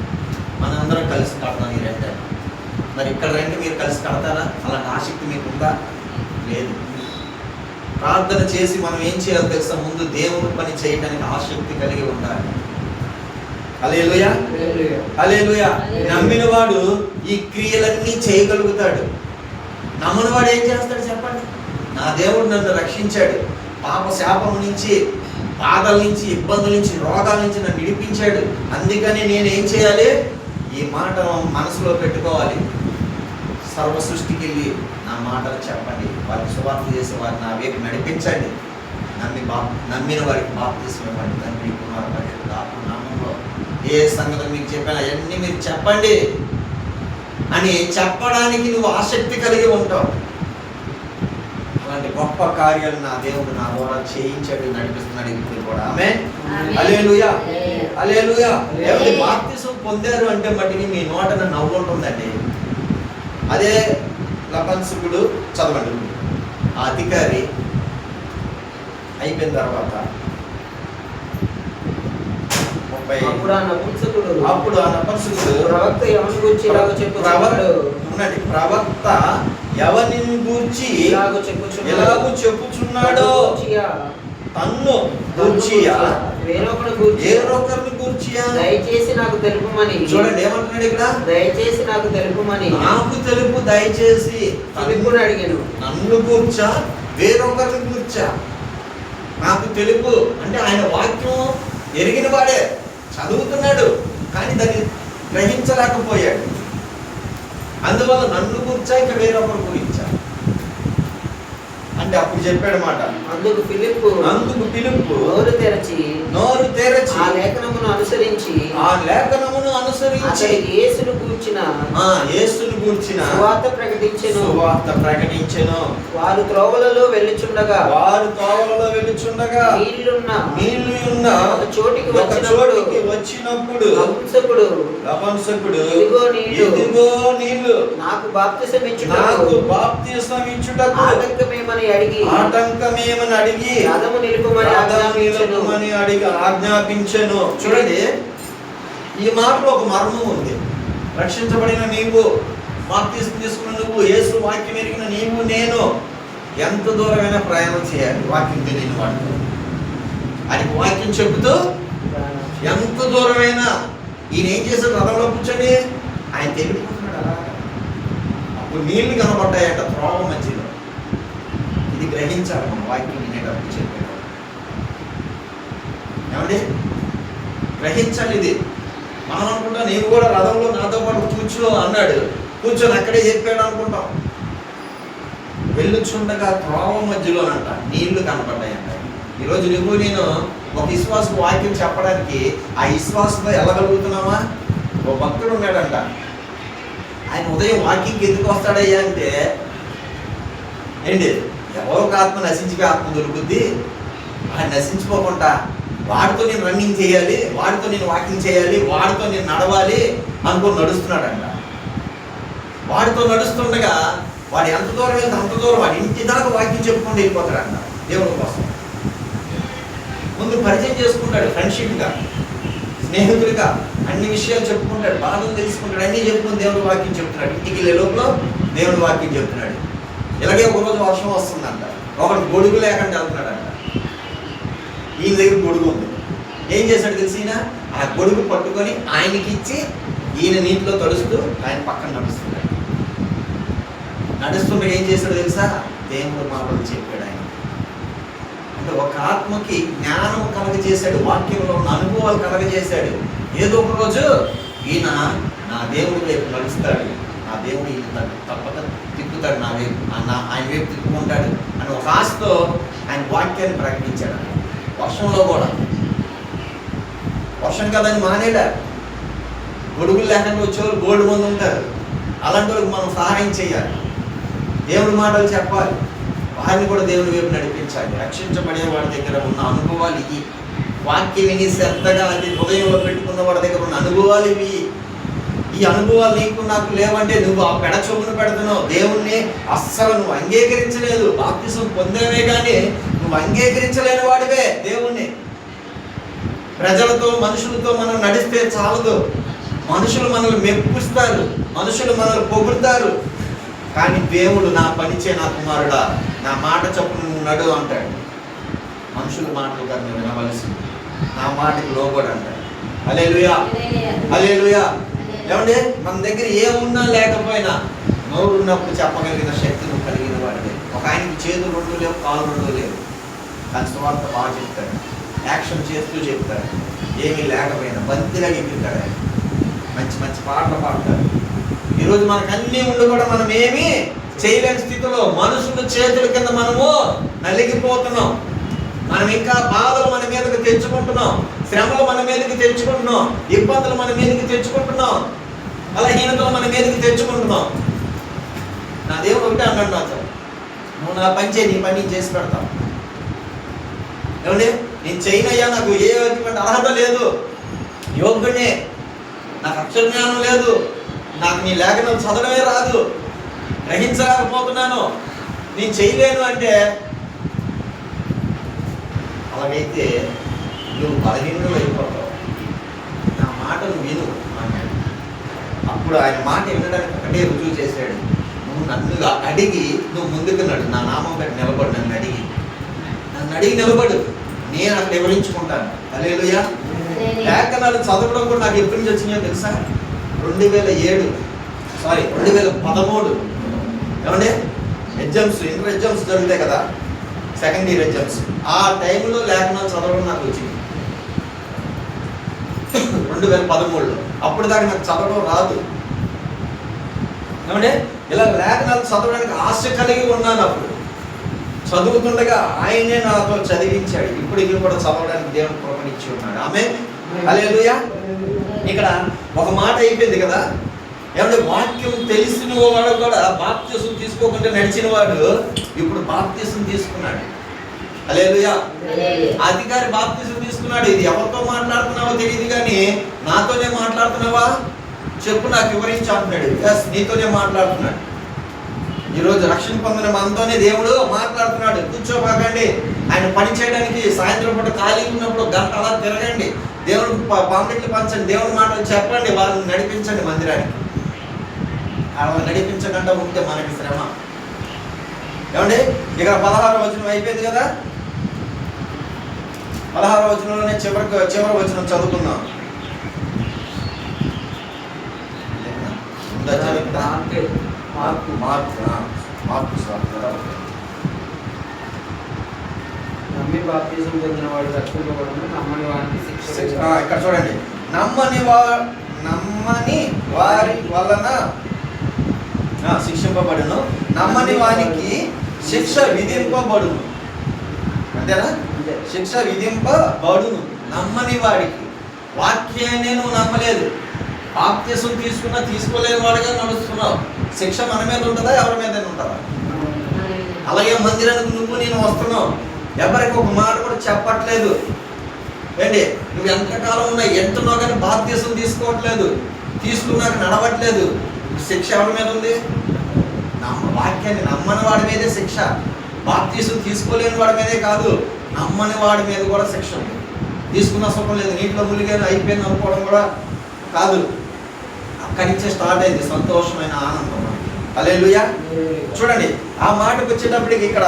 మనందరం కలిసి కడతాం ఈ రెంట్. మరి ఇక్కడ రెంట్ మీరు కలిసి కడతారా? అలాంటి ఆసక్తి మీకు ఉందా? లేదు. ప్రార్థన చేసి మనం ఏం చేయాలో తెలుసా? ముందు దేవుని పని చేయడానికి ఆసక్తి కలిగి ఉండాలి. హల్లెలూయా. హల్లెలూయా. నమ్మిన వాడు ఈ క్రియలన్నీ చేయగలుగుతాడు. నమ్మని వాడు ఏం చేస్తాడు చెప్పండి? నా దేవుడు నన్ను రక్షించాడు, పాప శాపం నుంచి, బాధల నుంచి, ఇబ్బందుల నుంచి, రోగాల నుంచి నన్ను విడిపించాడు. అందుకని నేను ఏం చేయాలి? ఈ మాట మనసులో పెట్టుకోవాలి. సర్వ సృష్టికి వెళ్ళి నా మాటలు చెప్పండి, వారికి సువార్త చేసే వారిని నా వైపు నడిపించండి, నమ్మిన వారికి బాప్తిస్మం ఇవ్వండి. తండ్రి, కుమార, పరిశుద్ధ ఆత్మ నామములో ఏ సంగతులు మీకు చెప్పాను అవన్నీ మీరు చెప్పండి అని చెప్పడానికి నువ్వు ఆసక్తి కలిగి ఉంటావు. అలాంటి గొప్ప కార్యాలు నా దేవుడు నా ద్వారా చేయించాడు, నడిపిస్తున్నాడు ఇప్పుడు కూడా. ఆమేన్. హల్లెలూయా. హల్లెలూయా. ఎవరి బాప్తిసం పొందారు అంటే మట్టికి మీ నోటన నవ్వు ఉంటుందండి. అదే లపన్సుకుడు చదవండి. ఆ అధికారి అయిపోయిన తర్వాత అప్పుడు ఆ నపుంసకుడు ప్రవక్త ఎవరిని గూర్చి ఎలాగో చెప్పుచున్నాడో తన్ను గూర్చియా వేరొకరిని గూర్చియా దయచేసి నాకు తెలుపుమని. చూడండి ఏమంటున్నాడు ఇక్కడ? దయచేసి నాకు తెలుపుమని. నాకు తెలుపు, దయచేసి తెలుపుని అడిగాను. నన్ను గూర్చా వేరొకరిని గూర్చా నాకు తెలుపు అంటే ఆయన వాక్యం ఎరిగిన వాడే, చదువుతున్నాడు కానీ దాన్ని గ్రహించలేకపోయాడు. అందువల్ల నన్ను గుర్చా ఇంకా వేరొకరు గురించా అంటే అప్పుడు చెప్పాడు మాట. అందుకు ఫిలిప్పు నోరు తెరచి ఆ లేఖనమును అనుసరించి యేసును గూర్చిన సువార్త ప్రకటించెను. వారు త్రోవలలో వెళ్ళుచుండగా నీళ్లున్న ఒక చోటికి వచ్చినప్పుడు నపుంసకుడు ఇదిగో నీళ్లు నాకు బాప్తిసం ఇచ్చుటకు ఆటంకమేమని అడిగి రథము నిలుపుమని ఆజ్ఞాపించెను. చూడండి, ఈ మాటలో ఒక మర్మం ఉంది. రక్షించబడిన నీవు, బాప్తిసం తీసుకున్న నువ్వు, యేసు వాక్యం ఎరిగిన నీవు, నేను ఎంత దూరమైనా ప్రయాణం చేయాలి వాక్యం తెలియని వాడితో. ఆయనకి వాక్యం చెబుతూ ఎంత దూరమైనా ఈయన ఏం చేశాడు, రథంలో కూర్చొని ఆయన తెలియపోతున్నాడు అలా. అప్పుడు నీళ్లు కనబడ్డాయట త్రోవ మధ్యలో. ఇది గ్రహించాలి మనం వాక్యం వినేటప్పుడు చెప్పాడు. ఏమండి గ్రహించాలి ఇది. మనం అనుకుంటాం నేను కూడా రథంలో నాతో పాటు కూర్చో అన్నాడు, కూర్చొని అక్కడే చెప్పాడు అనుకుంటాం. వెళ్ళుచుండగా త్రోవ మధ్యలోనంట నీళ్లు కనపడ్డాయంట. ఈరోజు నువ్వు నేను ఒక విశ్వాస వాక్యం చెప్పడానికి ఆ విశ్వాసంతో వెళ్ళగలుగుతున్నామా? ఒక భక్తుడు ఉన్నాడంట, ఆయన ఉదయం వాకింగ్కి ఎందుకు వస్తాడయ్యా అంటే ఏంటి ఎవరో ఒక ఆత్మ నశించిపోయి ఆత్మ దొరుకుద్ది, ఆయన నశించిపోకుండా వాడితో నేను రన్నింగ్ చేయాలి, వాడితో నేను వాకింగ్ చేయాలి, వాడితో నేను నడవాలి అనుకుని నడుస్తున్నాడంట. వాడితో నడుస్తుండగా వాడు ఎంత దూరం వెళ్తే అంత దూరం వాడి ఇంటి దాకా వాకింగ్ చెప్పుకుంటూ వెళ్ళిపోతాడంట. దేవుడి కోసం ముందు పరిచయం చేసుకుంటాడు, ఫ్రెండ్షిప్గా స్నేహితుడిగా అన్ని విషయాలు చెప్పుకుంటాడు, బాధలు తెలుసుకుంటాడు, అన్నీ చెప్పుకుని దేవుడి వాక్యం చెప్తున్నాడు. ఇంటికి వెళ్ళే లోపల దేవుడి వాక్యం చెప్తున్నాడు. ఇలాగే ఒకరోజు వర్షం వస్తుందంట, ఒకడు గొడుగు లేకుండా వెళ్తున్నాడంట. ఈయన దగ్గర గొడుగు ఉంది. ఏం చేశాడు తెలిసిన, ఆ గొడుగు పట్టుకొని ఆయనకి ఇచ్చి ఈయన నీటిలో తడుస్తూ ఆయన పక్కన నడుస్తున్నాడు. నడుస్తుంటే ఏం చేశాడు తెలుసా, దేవుడు మాటలు చెప్పాడు ఆయన. అంటే ఒక ఆత్మకి జ్ఞానం కలగజేశాడు, వాక్యంలో ఉన్న అనుభవాలు కలగజేశాడు. ఏదో ఒక రోజు ఈయన నా దేవుడి వైపు నడుస్తాడు, నా దేవుడు ఈయన తప్పక తిప్పుతాడు, నా వైపు ఆయన వైపు తిప్పుకుంటాడు అని ఒక ఆశతో ఆయన వాక్యాన్ని ప్రకటించాడు. వర్షంలో కూడా వర్షం కదని మానేడా, గొడుగులు లేకుండా వచ్చేవాళ్ళు గోల్డ్ మంది ఉంటారు. అలాంటి వాళ్ళకి మనం సహాయం చేయాలి, దేవుడి మాటలు చెప్పాలి, వారిని కూడా దేవుని వైపు నడిపించాలి. రక్షించబడే వాడి దగ్గర ఉన్న అనుభవాలు ఇవి. వాక్యం విని శ్రద్ధగా అది హృదయంలో పెట్టుకున్న వాడి దగ్గర ఉన్న అనుభవాలు ఇవి. ఈ అనుభవాలు నీకు నాకు లేవంటే నువ్వు ఆ పెడ చొప్పున పెడుతున్నావు. దేవుణ్ణి అస్సలు నువ్వు అంగీకరించలేదు. బాప్తిసం పొందేవే కానీ నువ్వు అంగీకరించలేని వాడివే దేవుణ్ణి. ప్రజలతో మనుషులతో మనం నడిస్తే చాలదు. మనుషులు మనల్ని మెప్పిస్తారు, మనుషులు మనల్ని పొగుడుతారు, కానీ దేవుడు నా పనిచే నా కుమారుడా నా మాట చొప్పున నువ్వు నడు అంటాడు. మనుషుల మాటలు కాదు నువ్వు వినవలసింది, నా మాటకి లోబడి అంటాడు. హల్లెలూయా, హల్లెలూయా. ఏమంటే మన దగ్గర ఏమున్నా లేకపోయినా నోరు ఉన్నప్పుడు చెప్పగలిగిన శక్తి నువ్వు కలిగిన వాడివే. ఒక ఆయనకి చేతులు రెండు లేవు, కాళ్ళు రెండు లేవు, కానీ సువార్త బాగా చెప్తాడు, యాక్షన్ చేస్తూ చెప్తాడు. ఏమీ లేకపోయినా బంతిగా ఎగురుతాడు ఆయన, మంచి మంచి పాటలు పాడతాడు. ఈరోజు మనకు అన్నీ ఉండి కూడా మనం ఏమీ చేయలేని స్థితిలో మనుషుల చేతుల కింద మనము నలిగిపోతున్నాం. మనం ఇంకా బాధలు మన మీదకి తెచ్చుకుంటున్నాం, శ్రమలు మన మీదకి తెచ్చుకుంటున్నాం, ఇబ్బందులు మన మీదకి తెచ్చుకుంటున్నాం, బలహీనతలు మన మీదకి తెచ్చుకుంటున్నాం. నా దేవుడు ఒకటే అన్నాడు నాతో, నువ్వు నా పని చేయి, నీ పని నేను చేసి పెడతావు. ఏమండి నేను చేయనయ్యా, నాకు ఏ అర్హత లేదు, యోగ్యుడే, నాకు అక్షర జ్ఞానం లేదు, నాకు నీ లేఖనం చదవడమే రాదు, గ్రహించలేకపోతున్నాను, నేను చేయలేను అంటే అలాగైతే నువ్వు బలహీనుడు అయిపోతావు. నా మాటను విను అన్నాడు. అప్పుడు ఆయన మాట వినడానికి ఒకటే రుజువు చేశాడు, నువ్వు నన్ను అడిగి నువ్వు ముందుకు నడు, నా నామం పెట్టి నిలబడు, నన్ను అడిగి నిలబడు, నేను అక్కడ వివరించుకుంటాను. హల్లెలూయా. లేఖనాలు చదవడం కూడా నాకు ఎప్పటి నుంచి వచ్చినాయో తెలుసా, 2013 ఏమంటే ఎగ్జామ్స్, ఇంటర్ ఎగ్జామ్స్ జరుగుతాయి కదా, సెకండ్ ఇయర్ ఎగ్జామ్స్, ఆ టైంలో లేఖనాలు చదవడం నాకు వచ్చింది 2013లో. అప్పుడు దాకా నాకు చదవడం రాదు. ఏమంటే ఇలా లేఖనాలు చదవడానికి ఆశ కలిగి ఉన్నాను. అప్పుడు చదువుతుండగా ఆయనే నాతో చదివించాడు. ఇప్పుడు ఇది కూడా చదవడానికి దేవుడు కృపనిచ్చి ఉన్నాడు. ఆమేన్, హల్లెలూయా. ఇక్కడ ఒక మాట అయిపోయింది కదా, ఏమంటే వాక్యం తెలిసిన వాడు కూడా బాప్తిసం తీసుకోకుండా నడిచిన వాడు ఇప్పుడు బాప్తిసం తీసుకున్నాడు. హల్లెలూయా. అధికారి బాప్తిసం తీసుకున్నాడు. ఇది ఎవరితో మాట్లాడుతున్నావో తెలియదు కానీ నాతోనే మాట్లాడుతున్నావా చెప్పు, నాకు వివరించి అంటున్నాడు. ఎస్, నీతోనే మాట్లాడుతున్నాడు. ఈరోజు రక్షణ పొందిన మనతోనే దేవుడు మాట్లాడుతున్నాడు. కూర్చోబాకండి, ఆయన పని చేయడానికి సాయంత్రం పూట ఖాళీ ఉన్నప్పుడు గంట అలా తిరగండి, దేవుడు పాంప్లెట్లు పంచండి, దేవుడి మాటలు చెప్పండి, వాళ్ళని నడిపించండి మందిరానికి. అలా నడిపించకుండా ఉంటే మనకి శ్రమ. ఏమండి ఇక్కడ 16వ వచనం అయిపోయింది కదా. 16వ వచనంలోనే చివరి వచనం చదువుకున్నాం. మార్కు నమ్మి బాప్తిజం పొందిన వాడు రక్షింపబడును, నమ్మని వారికి శిక్ష. ఇక్కడ చూడండి, నమ్మని వారి వలన శిక్షింపబడును, నమ్మని వానికి శిక్ష విధింపబడును. అంతేనా? శిక్ష విధింపబడును నమ్మని వాడికి. వాక్యాన్ని నువ్వు నమ్మలేదు, బాప్తిసం తీసుకోలేని వాడిగా నడుస్తున్నావు, శిక్ష మన మీద ఉంటుందా ఎవరి మీద ఉంటుందా? అలాగే మందిరానికి నేను వస్తున్నావు, ఎవరికి ఒక మాట కూడా చెప్పట్లేదు. ఏంటి నువ్వు ఎంతకాలం ఉన్నా ఎంటున్నావు కానీ బాప్తిసం తీసుకోవట్లేదు, తీసుకున్నాక నడవట్లేదు, శిక్ష ఎవరి మీద ఉంది? వాక్యాన్ని నమ్మని వాడి మీదే శిక్ష. బాప్తిసం తీసుకోలేని వాడి మీదే కాదు, నమ్మని వాడి మీద కూడా శిక్ష ఉంది. తీసుకున్న సుఖం లేదు, నీటిలో మునిగాను అయిపోయింది అనుకోవడం కూడా కాదు. అక్కడి నుంచే స్టార్ట్ అయింది సంతోషమైన ఆనందం. హల్లెలూయా. చూడండి ఆ మాటకు వచ్చేటప్పటికి ఇక్కడ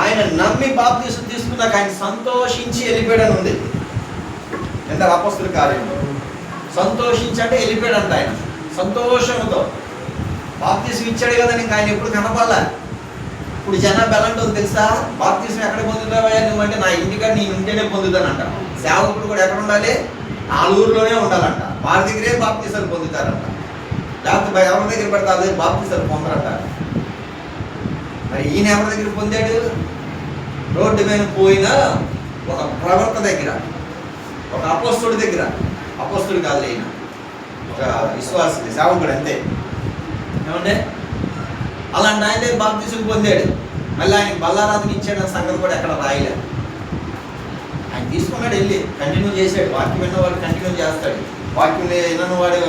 ఆయన నమ్మి బాప్తిసం తీసుకున్నాక ఆయన సంతోషించి వెళ్ళిపోయాడని ఉంది. ఎంత అపొస్తలుల కార్యంలో సంతోషించి అంటే వెళ్ళిపోయాడంట. ఆయన సంతోషంతో బాప్తిసం ఇచ్చాడు కదా, నీకు ఆయన ఎప్పుడు కనపాలా. ఇప్పుడు జనాభా ఎలాంటి తెలుసా? బాప్తిసం ఎక్కడ పొందుతావా నువ్వు అంటే, నా ఇంటికాడ నేను ఉంటేనే పొందుతానంట. సేవకుడు కూడా ఎక్కడ ఉండాలి? ఆ ఊరిలోనే ఉండాలంట, వారి దగ్గరే బాప్తిసాలు పొందుతారంట. లేకపోతే ఎవరి దగ్గర పెడతా అదే బాప్తిసాలు పొందరంట. మరి ఈయన ఎవరి దగ్గర పొందాడు? రోడ్డు మీద పోయిన ఒక ప్రవర్త దగ్గర, ఒక అపోస్తుడి దగ్గర. అపోస్తుడు కాదు ఈయన, ఒక విశ్వాసి సేవకుడు అంతే. ఏమంటే అలాంటి ఆయన దగ్గర బాప్తిసం పొందాడు. మళ్ళీ ఆయనకి బల్లారాధన ఇచ్చాడన్న సంగతి కూడా ఎక్కడ రాయలే. ఆయన తీసుకున్నాడు, వెళ్ళి కంటిన్యూ చేశాడు. వాక్యం విన్నవాడు కంటిన్యూ చేస్తాడు, వాక్యం విన్నవాడు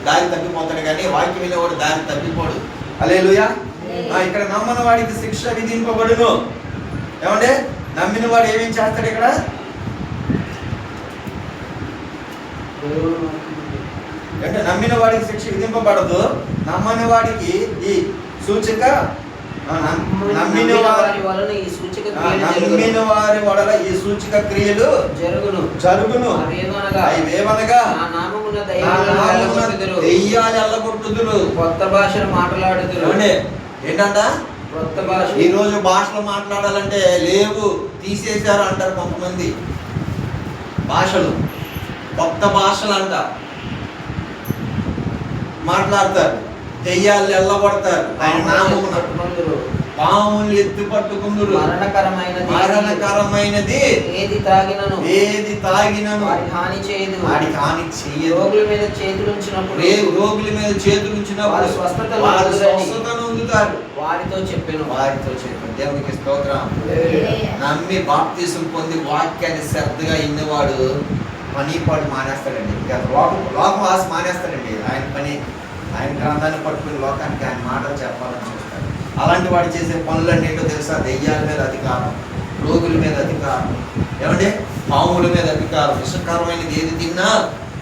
దారి తప్పిపోతాడు, కానీ వాక్యం విన్నవాడు దారి తప్పిపోడు. హల్లెలూయా. ఇక్కడ నమ్మని వాడికి శిక్ష విధింపబడును. ఏమంటే నమ్మిన వాడు ఏమేం చేస్తాడు? ఇక్కడ అంటే నమ్మిన వాడికి శిక్ష విధింపబడదు, నమ్మని వాడికి ఈ సూచిక నమ్మిన వారి వలన ఈ సూచిక క్రియలు జరుగును. అవేమనగా దెయ్యాలు ఎల్లగొట్టుదురు, కొత్త భాషలు మాట్లాడుదురు. ఏంటంట? కొత్త భాష. ఈ రోజు భాషలు మాట్లాడాలంటే లేవు, తీసేశారు అంటారు కొంతమంది. భాషలు కొత్త భాషలు అంట మాట్లాడతారు, దెయ్యాలు ఎల్లగొడతారు, ఆయన నామమున పాములు ఎత్తి పట్టుకుందురు. మరణకరమైనది ఏది తాగినను వాడికి హాని చేయదు. రోగుల మీద చేతులుంచినప్పుడు స్వస్థతను పొందుతారు. వారితో చెప్పాను. దేవునికి స్తోత్రం. నమ్మి బాప్తిసం పొంది వాక్యాన్ని శ్రద్ధగా ఇన్నవాడు పని పాటు మానేస్తాడండి. లోకం ఆశ మానేస్తాడండి. ఆయన పని, ఆయన గ్రంథాన్ని పట్టుకుని లోకానికి ఆయన మాటలు చెప్పాలని చూస్తాడు. అలాంటి వాడు చేసే పనులన్నీ ఏంటో తెలుసా? దెయ్యాల మీద అధికారం, రోగుల మీద అధికారం, ఏమంటే పాముల మీద అధికారం, విషకరమైనది ఏది తిన్నా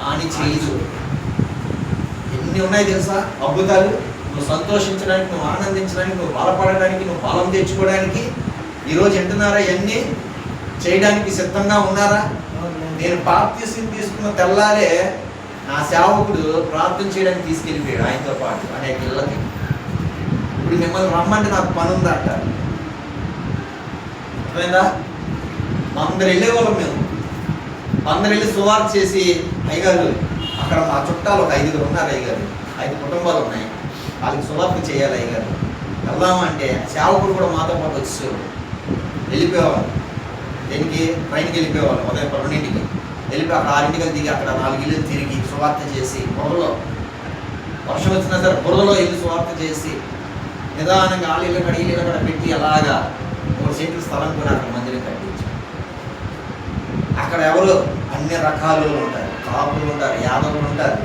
హాని చేయదు. ఎన్ని ఉన్నాయి తెలుసా అద్భుతాలు. నువ్వు సంతోషించడానికి, నువ్వు ఆనందించడానికి, నువ్వు బలపడడానికి, నువ్వు బలం తెచ్చుకోవడానికి ఈరోజు వింటున్నారా? ఇవన్నీ చేయడానికి సిద్ధంగా ఉన్నారా? నేను బాప్తిసం తీసుకున్న తెల్లారే నా సేవకుడు ప్రార్థన చేయడానికి తీసుకెళ్ళిపోయాడు ఆయనతో పాటు అనేక ఇళ్ళకి. ఇప్పుడు మిమ్మల్ని రమ్మంటే నాకు పని ఉందా అంటారు. అర్థమైందా? అందరు వెళ్ళేవాళ్ళం మేము. అందరు వెళ్ళి సువార్త చేసి, అయ్యగారు అక్కడ మా చుట్టాలు ఒక 5 ఉన్నారు, అయ్యగారు 5 కుటుంబాలు ఉన్నాయి, వాళ్ళకి సువార్త చేయాలి అయ్యగారు, వెళ్దామంటే సేవకుడు కూడా మాతో పాటు వచ్చేవాడు. వెళ్ళిపోయేవాళ్ళు. దేనికి? ట్రైన్కి వెళ్ళిపోయేవాళ్ళు. ఉదయం 12ంటికి వెళ్ళిపోయి అక్కడ 6ంటికి దిగి అక్కడ 4 ఇళ్ళు తిరిగి సువార్త చేసి, బురదలో వర్షం వచ్చినా సరే బురదలో వెళ్ళి సువార్త చేసి నిదానంగా ఆలీలు కడ ఈలీలు కడ పెట్టి అలాగా 3 సెంట్లు స్థలం కూడా అక్కడ మందిరం కట్టించారు. అక్కడ ఎవరు అన్ని రకాలు ఉంటారు, కాపులు ఉంటారు, యాదవులు ఉంటారు,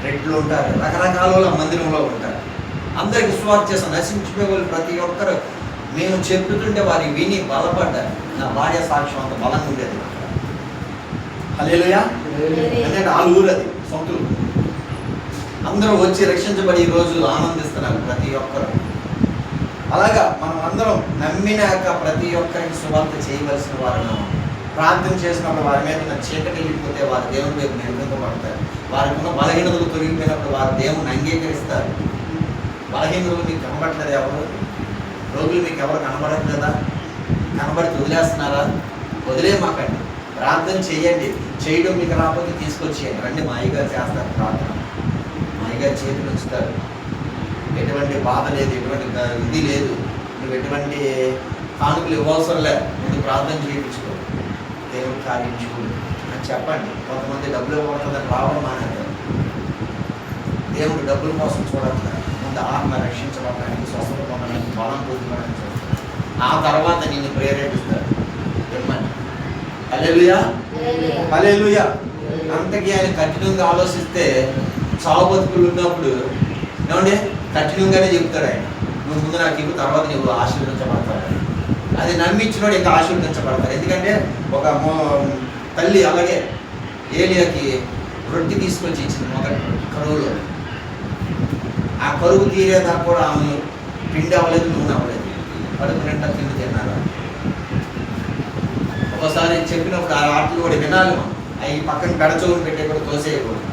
రెడ్లు ఉంటారు, రకరకాల మందిరంలో ఉంటారు. అందరికి సువార్త చేస్తాం. నశించిపోయే వాళ్ళు ప్రతి ఒక్కరు మేము చెప్తుంటే వారికి విని బలపడ్డారు. నా భార్య సాక్ష్యం అంత బలంగా ఉండేది. హల్లెలూయా. అంటే ఆ ఊరు అది సొంతూరు. అందరూ వచ్చి రక్షించబడి ఈరోజు ఆనందిస్తున్నారు ప్రతి ఒక్కరు. అలాగా మనం అందరం నమ్మినాక ప్రతి ఒక్కరికి సువార్త చేయవలసిన వారు ప్రార్థన చేసినప్పుడు వారి మీద ఉన్న చీకటి వెళ్ళిపోతే వారు దేవుని వైపు నిర్మింపబడతారు. వారికి ఉన్న బలహీనతలు తొలగిపోయినప్పుడు వారు దేవుని అంగీకరిస్తారు. బలహీనతలు మీకు కనబడట్లేదు ఎవరు? రోగులు మీకు ఎవరు కనబడట్లేదా? కనబడితే వదిలేస్తున్నారా? వదిలేమాకండి, ప్రార్థన చేయండి. చేయడం మీకు రాకపోతే తీసుకొచ్చేయండి. రండి, మా అయ్యగారు చేస్తారు ప్రార్థన. మా అయ్యగారు చేతులు ఉంచుతారు. ఎటువంటి బాధ లేదు, ఎటువంటి ఇది లేదు. నువ్వు ఎటువంటి కానుకలు ఇవ్వవసరం లేదు, ముందు ప్రార్థన చేయించుకో, దేవుడు కార్యం చూడు అని చెప్పండి. కొంతమంది డబ్బులు ఇవ్వబడుతుందని రావడం మానేస్తారు. దేవుడు డబ్బుల కోసం చూడట్లేదు, ముందు ఆత్మ రక్షించబడడానికి, స్వస్థత పొందడానికి, బలం పొందడానికి చూస్తాడు. ఆ తర్వాత నిన్ను ప్రేరేపిస్తాడు ఇమ్మని. హల్లెలూయా, హల్లెలూయా. అంతకీ ఆయన కఠినంగా ఆలోచిస్తే చావు బతుకులు ఉన్నప్పుడు ఏమంటే కఠినంగానే చెప్తాడు ఆయన, నువ్వు ముందు నాకు ఇవ్వు, తర్వాత నువ్వు ఆశీర్వదించబడతాడు. అది నమ్మించినోడు ఇంకా ఆశీర్వదించబడతాడు. ఎందుకంటే ఒక తల్లి అలాగే ఏలియాకి రొట్టె తీసుకొచ్చి ఇచ్చింది మొదటి కరువులో. ఆ కరువు తీరేదాకా కూడా ఆమె పిండి అవ్వలేదు, నూనె అవ్వలేదు, కడుపు నిండా తిండి తిన్నారు. ఒకసారి చెప్పినప్పుడు ఆ ఆటలు కూడా వినాలి, అవి పక్కన గడచవులు పెట్టే కూడా తోసేయకూడదు.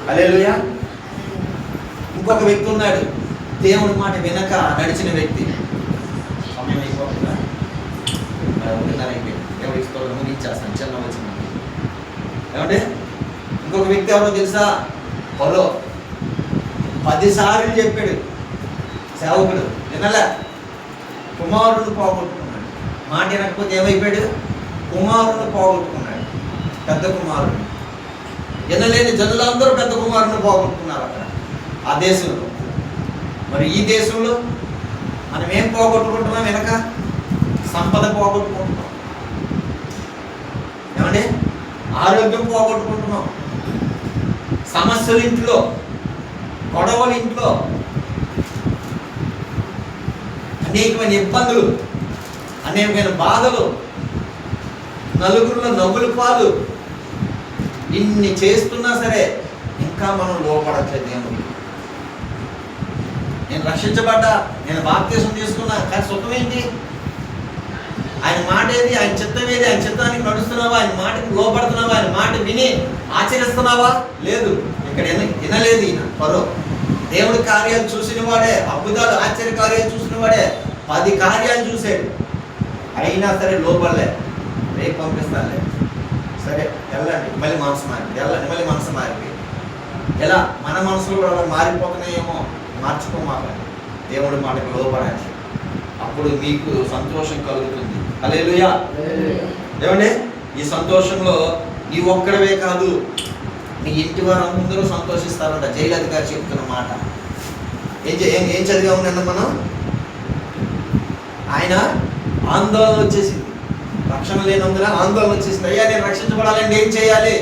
హల్లెలూయా. ఇంకొక వ్యక్తి ఉన్నాడు, దేవుడి మాట వినక నడిచిన వ్యక్తి. సమయం అయిపోతుందా? ఒకటిన్నర అయిపోయింది. దేవుడి స్తోత్రం ముగించేస్తాను, చిన్న వచ్చిన ఏమంటే. ఇంకొక వ్యక్తి ఎవరో తెలుసా? ఫరో 10 సార్లు చెప్పాడు సేవకుడు, వినలే. కుమారుడు పోగొట్టుకున్నాడు. మాట వినకపోతే ఏమైపోయాడు? కుమారుడు పోగొట్టుకున్నాడు, పెద్ద కుమారుడు. వినలేని జనులందరూ పెద్ద కుమారుని పోగొట్టుకున్నారు అక్కడ ఆ దేశంలో. మరి ఈ దేశంలో మనం ఏం పోగొట్టుకుంటున్నాం? వెనక సంపద పోగొట్టుకుంటున్నాం, ఏమండి ఆరోగ్యం పోగొట్టుకుంటున్నాం, సమస్యలు ఇంట్లో, గొడవలు ఇంట్లో, అనేకమైన ఇబ్బందులు, అనేకమైన బాధలు, నలుగురిలో నవ్వుల పాలు. ఇన్ని చేస్తున్నా సరే ఇంకా మనం లోపడట్లేదు దేవుడికి. నేను రక్షించబడ్డా, నేను బాప్తిసం తీసుకున్నా, కానీ సుఖం ఏంటి? ఆయన మాట ఏది? ఆయన చిత్తం ఏది? ఆయన చిత్తానికి నడుస్తున్నావా? ఆయన మాటకి లోపడుతున్నావా? ఆయన మాట విని ఆచరిస్తున్నావా? లేదు. ఇక్కడ వినలేదు ఈయన ఫరో. దేవుడి కార్యాలు చూసిన వాడే, అద్భుతాలు ఆశ్చర్య కార్యాలు చూసిన వాడే 10 కార్యాలు చూశాడు, అయినా సరే లోపలే. రేపు పంపిస్తానులే, సరే వెళ్ళండి, మళ్ళీ మనసు మారింది, వెళ్ళండి, మళ్ళీ మనసు మారింది. ఎలా మన మనసులు కూడా మారిపోతున్నాయేమో, మార్చుకోమాకండి. దేవుడి మాటకు లోపడాలి, అప్పుడు మీకు సంతోషం కలుగుతుంది. హల్లెలూయా. ఏమండి, ఈ సంతోషంలో నీ ఒక్కడవే కాదు, నీ ఇంటి వారందరూ సంతోషిస్తారంట. జైలు అధికారి చెప్తున్న మాట. ఏం చదివాము నిన్న మనం? ఆయన ఆందోళన వచ్చేసింది, రక్షణ లేనందున ఆందోళన వచ్చేసింది. అయ్యా నేను రక్షించబడాలంటే ఏం చేయాలి?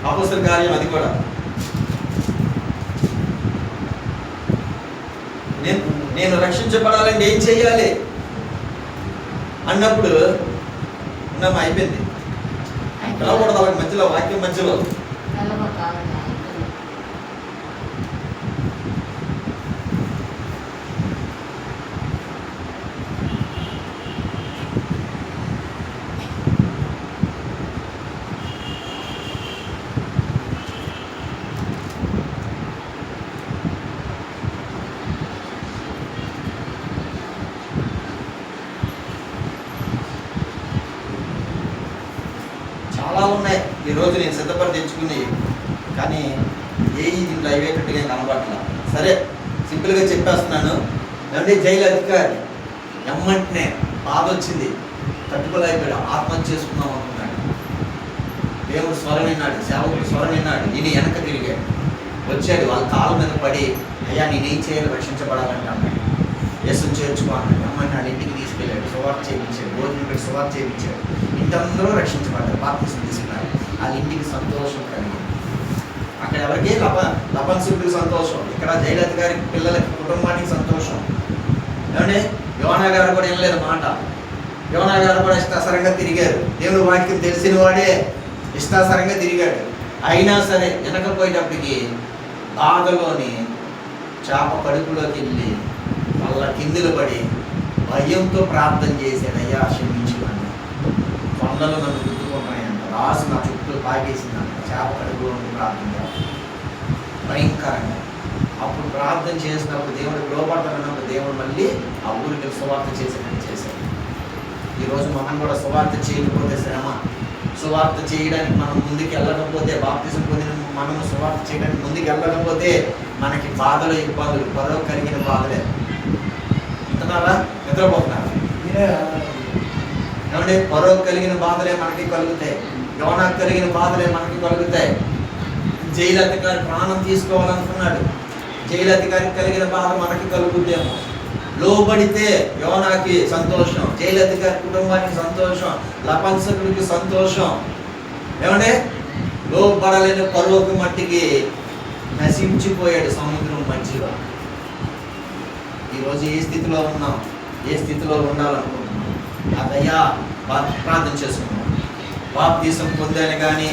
అపొస్తలుల కార్యం అది కూడా. నేను రక్షించబడాలంటే ఏం చేయాలి అన్నప్పుడు ఉన్నామా, అయిపోయింది. పిలవకూడదు అలాగే మధ్యలో, వాక్యం మధ్యలో. చాలా ఉన్నాయి ఈరోజు నేను సిద్ధపడి తెచ్చుకుని, కానీ దీంట్లో అయ్యేటట్టుగా కనబడట్లా. సరే సింపుల్గా చెప్పేస్తున్నాను. అంటే జైలు అధికారి ఎమ్మంటనే బాధ వచ్చింది, తట్టుకోలేకపోయాడు, ఆత్మహత్య చేసుకుందాం అనుకున్నాడు. దేవుడు స్వరం విన్నాడు, సేవకుడు స్వరం విన్నాడు. ఈయన వెనక తిరిగాడు, వచ్చాడు, వాళ్ళ కాళ్ళ మీద పడి, అయ్యా నేనేం చేయాలి రక్షించబడాలంటే అన్నాడు. యేసుని చేర్చుకో అన్నాడు. ఎమ్మన్నాడు, ఇంటికి తీసుకెళ్ళాడు, సువార్త చేయించాడు, భోజనం పెట్టి సువార్త చేయించాడు. ఇంటందరూ రక్షించబడ్డారు, బాప్తిసం తీసుకున్నారు. వాళ్ళ ఇంటికి సంతోషం కలిగింది. అక్కడ ఎవరికి లపన్సుడికి సంతోషం, ఇక్కడ జైలు అధికారి పిల్లలకి, కుటుంబానికి సంతోషం. ఏమంటే యోనా గారు కూడా వినలేదు మాట. యోనా గారు కూడా ఇష్టాసరంగా తిరిగారు. దేవుడు వాక్యం తెలిసిన వాడే ఇష్టాసరంగా తిరిగాడు. అయినా సరే వెనకపోయేటప్పటికి బాధలోని చేప కడుపులోకి వెళ్ళి తల్ల కిందులు పడి భయంతో ప్రార్థన చేశాను, అయ్యా క్షమించున్నాను, కొండలు నన్ను గుర్తుకున్నాయంట, రాసు నా చుట్టూ తాగేసిందంట, చేప కడుగులో ఉండి ప్రార్థన చేస్తాను భయంకరంగా. అప్పుడు ప్రార్థన చేసినప్పుడు దేవుడికి లోపడుతున్నప్పుడు దేవుడు మళ్ళీ ఆ ఊరికి సువార్త చేసేటట్టు చేశాడు. ఈరోజు మనం కూడా సువార్త చేయకపోతే శ్రమ, సువార్త చేయడానికి మనం ముందుకు వెళ్ళకపోతే, బాప్తిజం పొందిన మనము సువార్త చేయడానికి ముందుకు వెళ్ళకపోతే మనకి బాధలు, ఇబ్బందులు, పరవ కలిగిన బాధలే. వింటున్నారా? నిద్రపోతున్నారా? ఏమంటే పరవ కలిగిన బాధలే మనకి కలుగుతాయి, యోనాకు కలిగిన బాధలే మనకి కలుగుతాయి. జైలు అధికారి ప్రాణం తీసుకోవాలనుకున్నాడు, జైలు అధికారికి కలిగిన బాధ మనకి కలుగుద్దేమో. లోబడితే యోనాకి సంతోషం, జైలు అధికారి కుటుంబానికి సంతోషం, లపంసకుడికి సంతోషం. ఏమంటే లోబడలేని పరువుకు మట్టికి నశించిపోయాడు సముద్రం మధ్యలో. ఈరోజు ఏ స్థితిలో ఉన్నాం, ఏ స్థితిలో ఉండాలనుకుంటున్నాం? అదయ్యా ప్రార్థన చేసుకున్నాం. బాప్తిసం పొందాను కానీ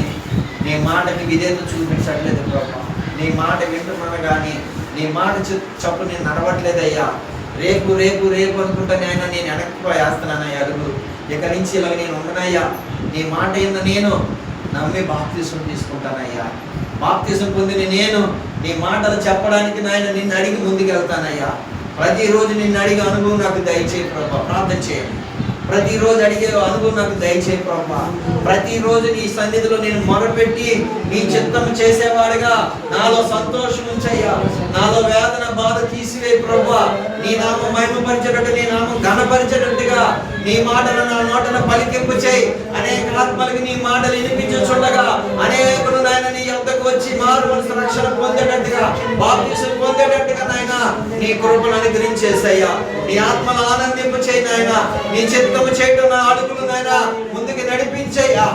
నీ మాటకి విధేయత చూపించట్లేదు ప్రభా, నీ మాట వింటున్నాను కానీ నీ మాట చెప్పు నేను నడవట్లేదయ్యా, రేపు రేపు రేపు అనుకుంటాను ఆయన, నేను వెనక్కిపోయేస్తున్నానయ్యా అడుగు, ఇక నుంచి ఇలా నేను ఉండనయ్యా, నీ మాట ఏందో నేను నమ్మి బాప్తిసం తీసుకుంటానయ్యా, బాప్తిసం పొందిన నేను నీ మాటలు చెప్పడానికి నాయన నిన్ను అడిగి ముందుకు వెళ్తానయ్యా. ప్రతిరోజు నిన్ను అడిగే అనుభవం నాకు దయచేయి ప్రభా. ప్రార్థన చేయండి. ప్రతిరోజు అడిగే అనుభవం నాకు దయచేయి ప్రభా. ప్రతిరోజు నీ సన్నిధిలో నేను మొరపెట్టి నీ చిత్తం చేసేవాడిగా నాలో సంతోషం ఉంచయ్యా, నాలో వేదన బాధ తీసివే ప్రభా. నీ నామం మహిమపరిచేటట్టు, నీ నామం ఘనపరిచేటట్టుగా నీ మాటలు నా నోటన పలికింపు చేయి. అనేక ఆత్మలకు నీ మాటలు వినిపించుచుండగా అనేకులు నాయన నీ యొద్దకు వచ్చి మారు మనసు రక్షణ పొందేటట్టుగా, బాప్తిసం పొందేటట్టుగా నాయన నీ కృపను అనుగ్రహించేసయ్యా. నీ ఆత్మను ఆనందింపు చేయి నాయన, నీ చిత్తము చేయడం నా అడుగులు నాయన ముందుకు నడిపించయ్యా.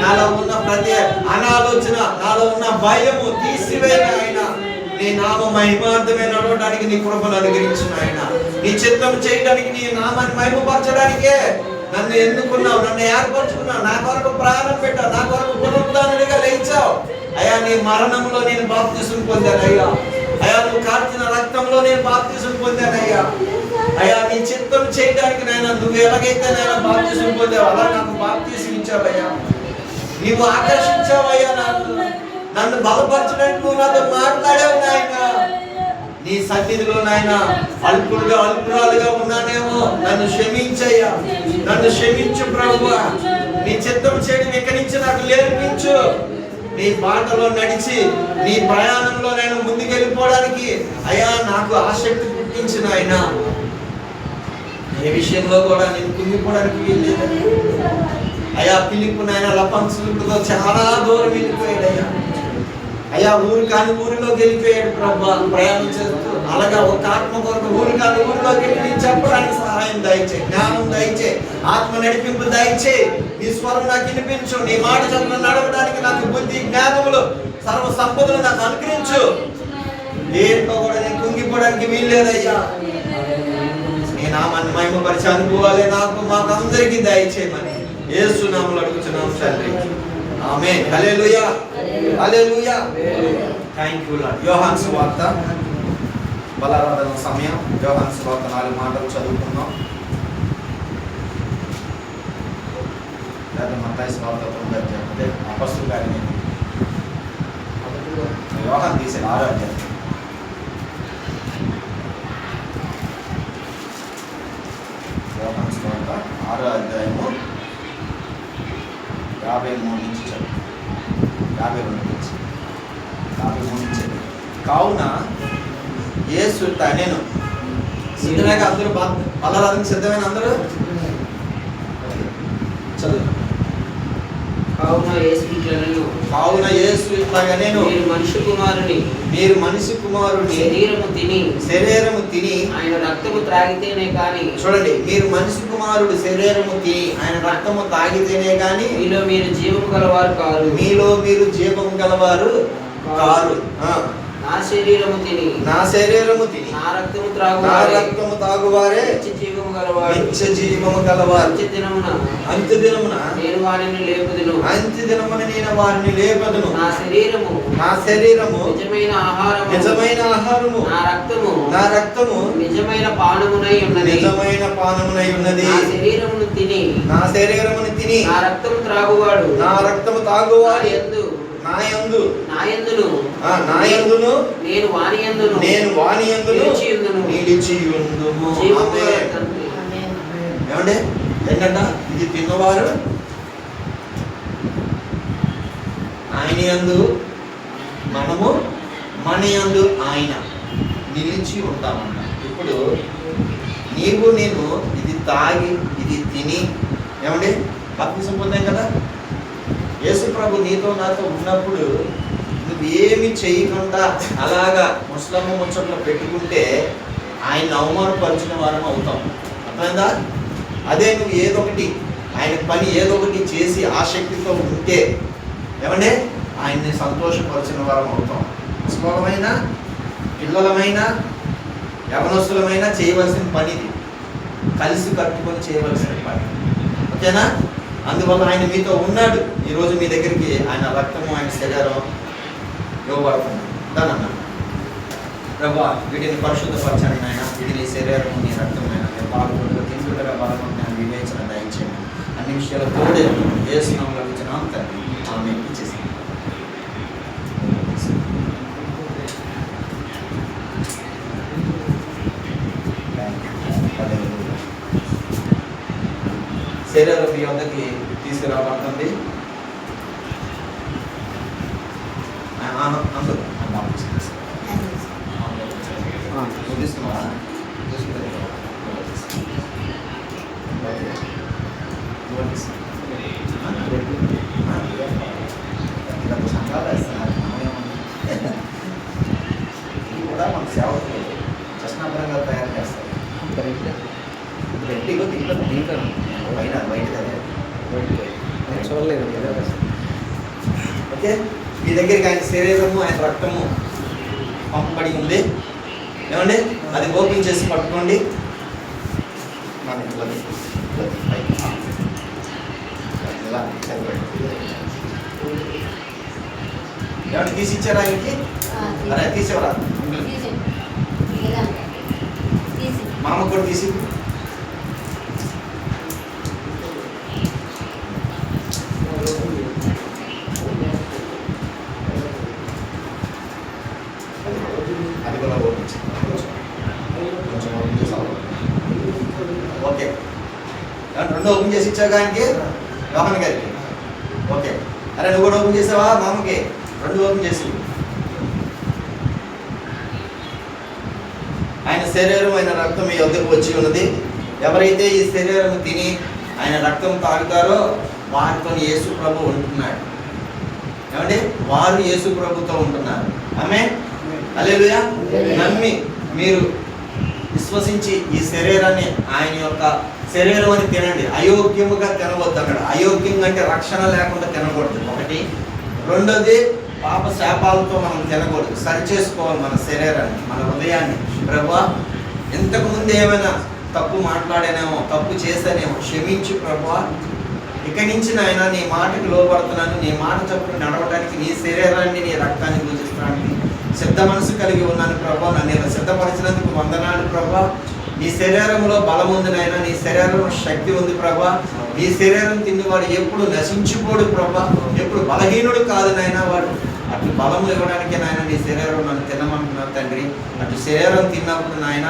నాలో ఉన్న ప్రతి అనాలోచన, నాలో ఉన్న భయము తీసివేయ నాయన. నీ నామ మహిమార్థమే నడవడానికి నీ కృపను అనుగ్రహించు నాయన. నీ చిత్తం చేయడానికి, నీ నామాన్ని మహిమపరచడానికే నన్ను ఎన్నుకున్నావు, నన్ను ఏర్పరచుకున్నావు, నా కొరకు ప్రాణం పెట్టావు, నా కొరకు పునరుద్ధానుడిగా లేచావు అయ్యా. నీ మరణంలో నేను బాప్తిసం పొందానయ్యా. అయ్యా నువ్వు కార్చిన రక్తంలో నేను బాప్తిసం పొందానయ్యా. అయ్యా నీ చిత్తం చేయడానికి నాయన నువ్వు ఎలాగైతే నాయన బాప్తిసం పొందావు అలా నాకు బాప్తిసం ఇచ్చావయ్యా. నీవు ఆకర్షించావయ్యా, నన్ను బలపరచడానికి నువ్వు నాతో మాట్లాడావు నాయన. నీ సన్నిధిలో నాయన అల్పురాలుగా ఉన్నానేమో, నన్ను క్షమించయ్యా, నన్ను క్షమించు ప్రభువా. నీ చిత్తం చేయడం ఇక్కడి నుంచి నాకు నేర్పించు. నీ బాటలో నడిచి నీ ప్రయాణంలో నేను ముందుకెళ్ళిపోవడానికి అయ్యా నాకు ఆసక్తి పుట్టించిన ఆయన. ఏ విషయంలో కూడా నేను కుంగిపోవడానికి వీల్లేదు అయ్యా. పిలుపు నాయన లపంసులతో చాలా దూరం వెళ్ళిపోయాడు అయ్యా. అయ్యా ఊరు కాని ఊరిలోకి వెళ్ళిపోయాడు ప్రభా ప్రయాణం చేస్తూ. అలాగా ఒక ఆత్మ కొరకు ఊరు కాని ఊరిలోకి వెళ్ళి నేను చెప్పడానికి సహాయం దయచే, జ్ఞానం దయచే, ఆత్మ నడిపింపు దయచే. నీ స్వరం నాకు వినిపించు, నీ మాట చెప్పిన నడవడానికి నాకు బుద్ధి జ్ఞానములు సర్వ సంపదలు నాకు అనుగ్రహించు. దేంట్లో కూడా నేను కుంగిపోవడానికి వీల్లేదయ్యా. నీ నామాన్ని మహిమపరిచే అనుభవాలే నాకు మాకు అందరికీ దయచేయమని యేసు నామములో అడుగుతున్నాం తండ్రి. ఆమేన్. హల్లెలూయా, హల్లెలూయా. Thank you Lord. యోహాను సువార్త బలారాధన సమయం. యోహాను సువార్త 4 మాటలు చదువుకుందాం. లేదా మత్తయి సువార్త 9 అధ్యాయం, అపొస్తలుల కార్యం యోహాను తీసే 6వ అధ్యాయం. యోహాను సువార్త 6వ అధ్యాయము 53 నుంచి చదువు. 52 నుంచి 53 నుంచి. కావున యేసు నేను సిద్ధమేక అందరూ బలారాధన సిద్ధమైన అందరూ చదువు. కావున యేసు ఇట్లాగా నేను మీరు మనిషి కుమారుని శరీరము తిని ఆయన రక్తము త్రాగితేనే కానీ. చూడండి, మీరు మనిషి కుమారుడు శరీరము తిని ఆయన రక్తము తాగితేనే కానీ మీలో మీరు జీవము గలవారు కారు. మీలో మీరు జీవము గలవారు కారు. నా శరీరము తిని నా శరీరము తిని నా రక్తము తాగువారే నిత్య జీవము గలవాడు, నిత్య జీవము గలవారు, అంత్య దినమున నేను వారిని లేపుదును, అంత్య దినమున నేను వారిని లేపదును. నా శరీరము నిజమైన ఆహారము, నా రక్తము నిజమైన పానమునై ఉన్నది, నా శరీరమును తిని నా రక్తము త్రాగువాడు, నా యందు నేను వాని యందును నిలిచియుందుము. ఏమండి ఏంటంట? ఇది తిన్నవారు ఆయన యందు, మనము మన యందు ఆయన నిలిచి ఉంటామన్న. ఇప్పుడు నీవు నేను ఇది తాగి ఇది తిని ఏమండి బాప్తిసం పొందాం కదా. యేసు ప్రభు నీతో నాతో ఉన్నప్పుడు నువ్వేమి చేయకుండా అలాగా ముసలమ్మ ముచ్చట్లో పెట్టుకుంటే ఆయన అవమానపరిచిన వారం అవుతాం. అర్థమైందా? అదే నువ్వు ఏదొకటి ఆయన పని ఏదొకటి చేసి ఆసక్తితో ఉంటే ఏమంటే ఆయన్ని సంతోషపరిచిన వారం అవుతాం. ముసలమైన పిల్లలమైన యవనస్తులమైన చేయవలసిన పని ఇది, కలిసి కట్టుకొని చేయవలసిన పని. ఓకేనా? అందువల్ల ఆయన మీతో ఉన్నాడు. ఈరోజు మీ దగ్గరికి ఆయన రక్తము ఆయన శరీరం ఇవ్వబడుతుంది. దానన్నా ప్రభా వీటిని పరిశుద్ధపరచండి నాయన, వీటిని శరీరము నీ రక్తమైన బాగుండగా తింటుండగా బలమైన వివేచన దయచేయండి. అన్ని విషయాలు తోడే వేస్తున్నాము లభించిన తండ్రి ఆమె ఇచ్చేసి శరీరం మీ వద్దకి తీసుకురాబడుతుంది. తీసుకున్నావా? కూడా మన సేవకులు చష్నాపరంగా తయారు చేస్తారు. చూడలేదు. ఓకే, మీ దగ్గరికి ఆయన శరీరము ఆయన రక్తము పంపబడి ఉంది. ఏమండి అది ఓపెన్ చేసి పట్టుకోండి. ఏమంటే తీసి ఇచ్చారా ఆయనకి? అరే తీసేవరా మామ కూడా తీసి. అది కూడా ఓపెన్ కొంచెం ఓపెన్ చేసి ఓకే. రెండు ఓపెన్ చేసి ఇచ్చావు ఆయనకి, రోహన్ గారికి. ఓకే, అరే నువ్వు కూడా ఓపెన్ చేసావా? మామకి రెండు ఓపెన్ చేసి. ఆయన శరీరం ఆయన రక్తం మీ వద్దకు వచ్చి ఉన్నది. ఎవరైతే ఈ శరీరం తిని ఆయన రక్తం తాగుతారో వారితో యేసు ప్రభు ఉంటున్నాడు. ఏమంటే వారు యేసు ప్రభుతో ఉంటున్నారు. ఆమేన్, హల్లెలూయా. నమ్మి మీరు విశ్వసించి ఈ శరీరాన్ని ఆయన యొక్క శరీరం అని తినండి. అయోగ్యముగా తినవద్దు అన్నాడు. అయోగ్యం అంటే రక్షణ లేకుండా తినకూడదు ఒకటి. రెండోది పాప శాపాలతో మనం తినకూడదు. సరి చేసుకోవాలి మన శరీరాన్ని, మన హృదయాన్ని. ప్రభువా ఇంతకు ముందు ఏమైనా తప్పు మాట్లాడానేమో, తప్పు చేశానేమో క్షమించు ప్రభువా. ఇక్కడి నుంచి నాయన నీ మాటకి లోపడుతున్నాను, నీ మాట చప్పున నడవడానికి, నీ శరీరాన్ని నీ రక్తాన్ని పూజించడానికి సిద్ధ మనసు కలిగి ఉన్నాను ప్రభా. నన్ను ఇలా సిద్ధపరిచినందుకు వందనాలు ప్రభా. నీ శరీరంలో బలం ఉంది నాయన, నీ శరీరంలో శక్తి ఉంది ప్రభా. నీ శరీరం తిన్నవాడు ఎప్పుడు నశించిపోడు ప్రభా, ఎప్పుడు బలహీనుడు కాదు నాయన వాడు. అటు బలము ఇవ్వడానికి నాయన నీ శరీరం నన్ను తినమంటున్నాను తండ్రి. అటు శరీరం తిన్నప్పుడు నాయన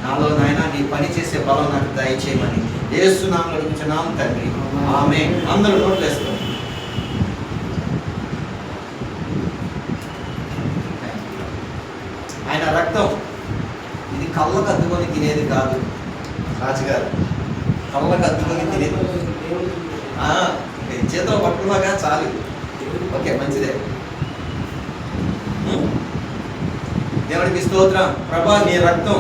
నాలో నాయన నీ పని చేసే బలం నాకు దయచేయమని యేసు నామములో అడుగుచున్నాము తండ్రి, ఆమేన్. అందరూ నోట్లు వేసుకోండి. ఆయన రక్తం ఇది కళ్ళకు అద్దుకొని తినేది కాదు రాజుగారు, కళ్ళకు అద్దుకొని తినేది. చేతిలో పట్టుకున్నాగా చాలు. ఓకే, మంచిదే. దేవుడికి స్తోత్రం. ప్రభా నీ రక్తం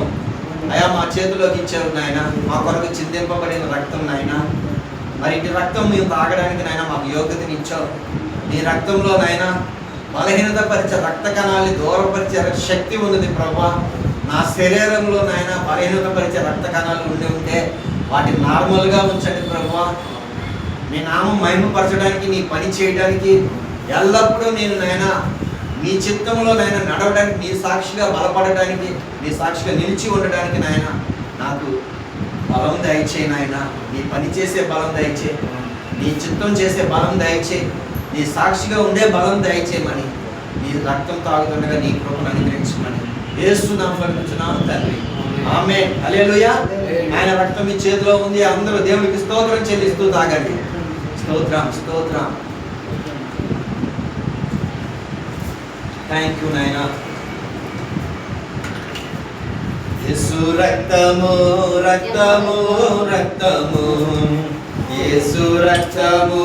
అయా మా చేతిలోకి ఇచ్చావు నాయన, మా కొరకు చిందింపబడిన రక్తం నాయన. మరి ఇంటి రక్తం మేము తాగడానికి నాయన మాకు యోగ్యతని ఇచ్చావు. నీ రక్తంలో నాయన బలహీనత పరిచే రక్త కణాలని దూరపరిచే శక్తి ఉన్నది ప్రభా. నా శరీరంలో నాయన బలహీనత పరిచే రక్త కణాలు ఉండి ఉంటే వాటిని నార్మల్గా ఉంచండి ప్రభువా. నీ నామం మహిమపరచడానికి, నీ పని చేయడానికి, ఎల్లప్పుడూ నేను నాయన నీ చిత్తంలో నాయన నడవడానికి, నీ సాక్షిగా బలపడడానికి, నీ సాక్షిగా నిలిచి ఉండడానికి నాయన నాకు బలం దయచేయి నాయన. నీ పని చేసే బలం దయచేయి, నీ చిత్తం చేసే బలం దయచేయి, నీ సాక్షిగా ఉండే బలం దయచేయమని, నీ రక్తం తాగుతుండగా నీ కృపను అనుగ్రహించమని యేసు నామములో అడుగుచున్నాను తండ్రి. ఆమేన్. హల్లెలూయా. ఆయన రక్తం మీ చేతిలో ఉంది. అందరూ దేవునికి స్తోత్రం చెల్లిస్తూ తాగండి. స్తోత్రం, స్తోత్రం. థ్యాంక్ యూ నాయనా. యేసు రక్తము, రక్తము, రక్తము, యేసు రక్తము,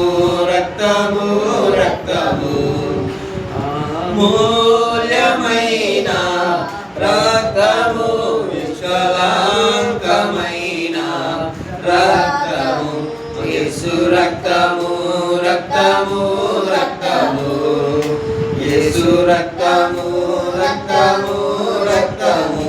రక్తము, రక్తము, మూల్యమైన రక్తము, విశాలంకమైన రక్తము, యేసు రక్తము, రక్తము, రక్తము, యేసు రక్తము, రక్తము, రక్తము.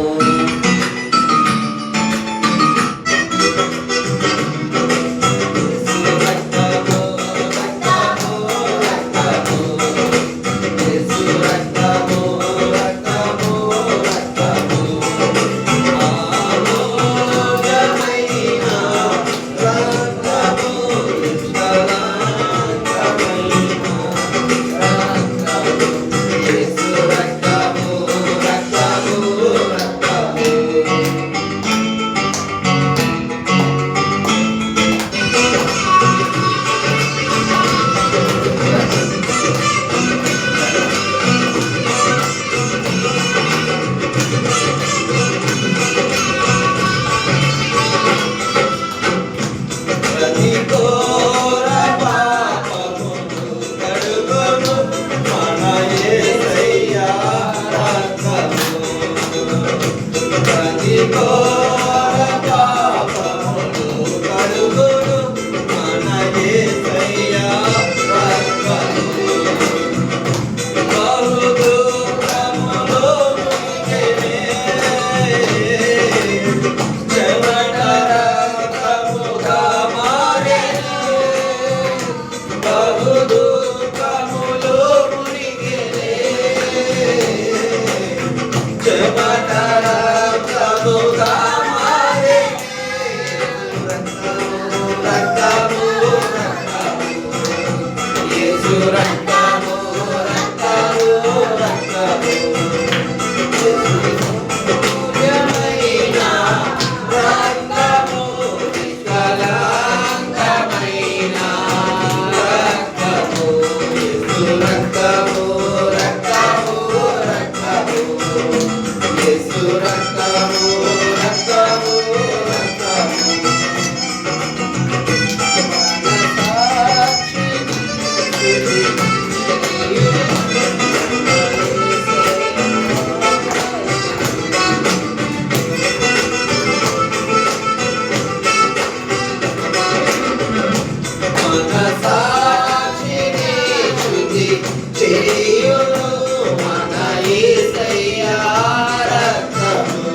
చేయును మన యేసయ్య రక్తము.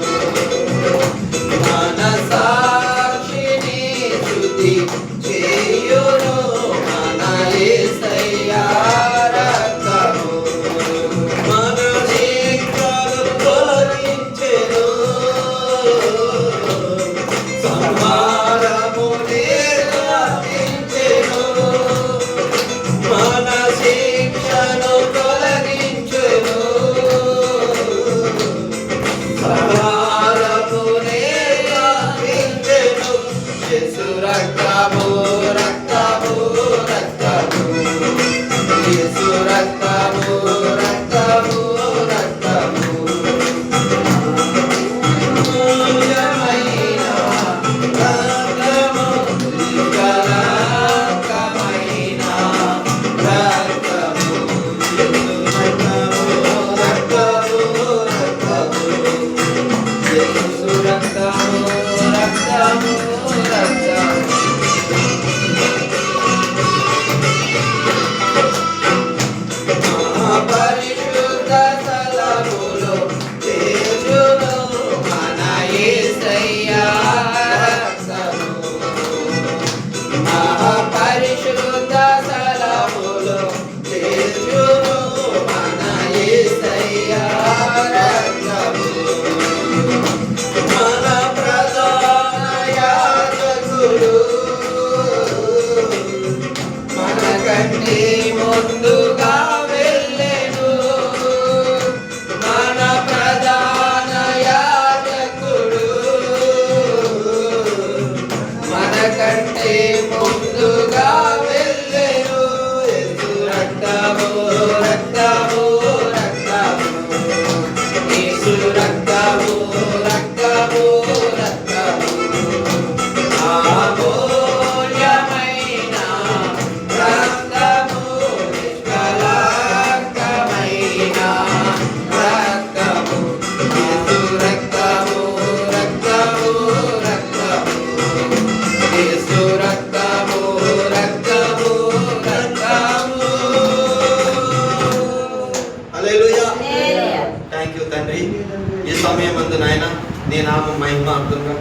నీ నామం మహిమార్థంగా,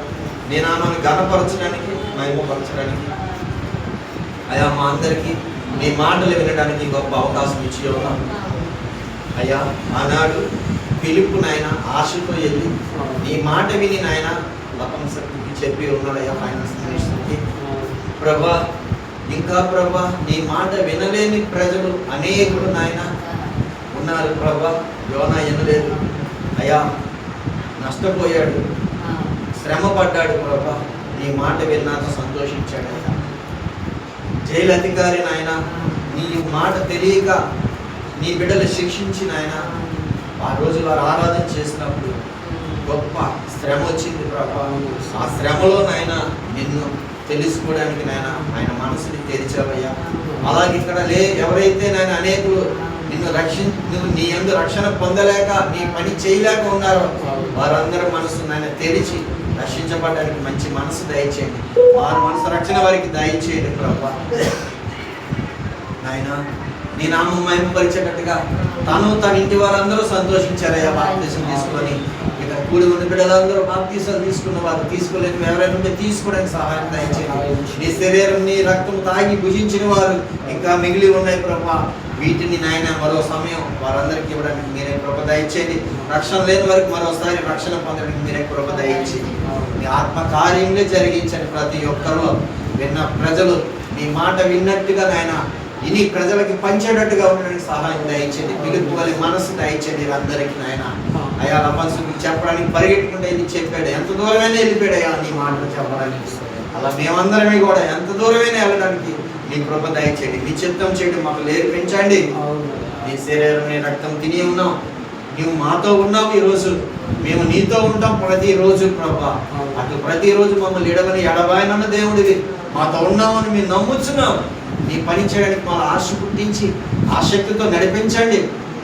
నీ నామాన్ని ఘనపరచడానికి, మహిమపరచడానికి అయ్యా మా అందరికీ నీ మాటలు వినడానికి గొప్ప అవకాశం ఇచ్చి ఉన్నాం అయ్యా. ఆనాడు పిలుపు నాయన ఆశతో వెళ్ళి నీ మాట విని నాయన లపంసకి చెప్పి ఉన్నాడయ్యా ఫైనాన్స్ మినిస్టర్కి. ప్రభా ఇంకా ప్రభా నీ మాట వినలేని ప్రజలు అనేకులు నాయన ఉన్నారు ప్రభా. యోనా వినలేదు అయ్యా, నష్టపోయాడు, శ్రమ పడ్డాడు ప్రభా. నీ మాట విన్నాక సంతోషించాడు అయ్యా. జైలు అధికారి నాయన నీ మాట తెలియక నీ బిడ్డలు శిక్షించి నాయన ఆ రోజు వారు ఆరాధన చేసినప్పుడు గొప్ప శ్రమ వచ్చింది ప్రభా. ఆ శ్రమలో నాయన నిన్ను తెలుసుకోవడానికి నాయన ఆయన మనసుని తెరిచావయ్యా. అలాగే ఇక్కడ ఎవరైతే నాయన అనేకులు నువ్వు నీ యందు రక్షణ పొందలేక నీ పని చేయలేక ఉన్నారో వారందరూ మనసు నాయన తెరిచి రక్షించబడడానికి మంచి మనసు దయచేయండి. వారి మనసు రక్షణ వారికి దయచేయండి ప్రభా. నాయన నీ నామం మహిమపరిచేటట్టుగా తన ఇంటి వారందరూ సంతోషించారయ్యా బాప్తీసం తీసుకొని. ఇక కూడి ఉన్న బిడ్డలందరూ బాప్తీసాలు తీసుకున్న వారు తీసుకోలేని ఎవరైనా ఉంటే తీసుకోవడానికి సహాయం దయచేయండి. నీ శరీరం నీ రక్తం తాగి భుజించిన వారు ఇంకా మిగిలి ఉన్నాయి ప్రభా. వీటిని నాయన మరో సమయం వారందరికీ ఇవ్వడానికి మీరే కృప దయచేయండి. రక్షణ లేని వారికి మరోసారి రక్షణ పొందడానికి మీరే కృప దయచేయండి. మీ ఆత్మ కార్యంలో జరిగించండి. ప్రతి ఒక్కరూ విన్న ప్రజలు మీ మాట విన్నట్టుగా నాయన ఇని ప్రజలకి పంచేటట్టుగా ఉండడానికి సహాయం దయచేయండి. పిలుపు వల్ల మనసు దయచేయండి అందరికీ నాయన. అయ్యా మనసుకి చెప్పడానికి పరిగెట్టుకుంటే ఇది చెప్పాడు, ఎంత దూరమైనా వెళ్ళిపోయాడు అయ్యా నీ మాటలు చెప్పడానికి. అలా మేమందరమే కూడా ఎంత దూరమైనా వెళ్ళడానికి నీ కృప దయచేయండి. నీ చిత్తం చేయడం మాకు నేర్పించండి. నీ శరీరం నీ రక్తం తిని ఉన్నాం, నువ్వు మాతో ఉన్నావు. ఈరోజు మేము నీతో ఉంటాం ప్రతిరోజు ప్రభా. అటు ప్రతిరోజు మమ్మల్ని ఎడవని ఎడబాయనన్న దేవుడివి, మాతో ఉన్నామని మేము నమ్ముచున్నాం. నీ పని చేయడానికి మమ్మల్ని ఆశ పుట్టించి ఆసక్తితో నడిపించండి.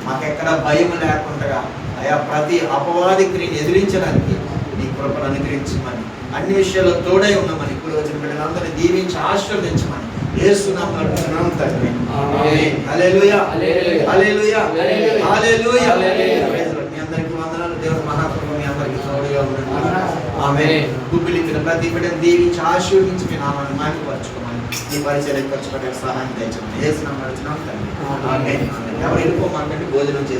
మాకెక్కడ భయం లేకుండా అయా ప్రతి అపవాది క్రియని ఎదిరించడానికి నీ కృపను అనుగ్రహించమని, అన్ని విషయాల్లో తోడై ఉన్నామని ఇప్పుడు వచ్చిన బిడ్డలందరినీ దీవించి ఆశీర్వదించమని యేసునామములో అడుగుతున్నాం తండ్రి. ఆమేన్. హల్లెలూయా హల్లెలూయా హల్లెలూయా. మీ అందరికీ వందనాలు. దేవుని మహాకృప మీ అందరికీ తోడుగా ఉండండి. ఆమేన్. గుప్పిలించిన ప్రతి బిడ్డను దీవించి ఆశీర్వదించి మీ నామాన్ని మహిమపరచుకోమని, నీ పరిచయం పరచుకోవడానికి సహాయం దయచేయమని యేసునామములో అడుగుతున్నాం తండ్రి. ఆమేన్. ఎవరు వెళ్ళిపోమాకండి, భోజనం చేసి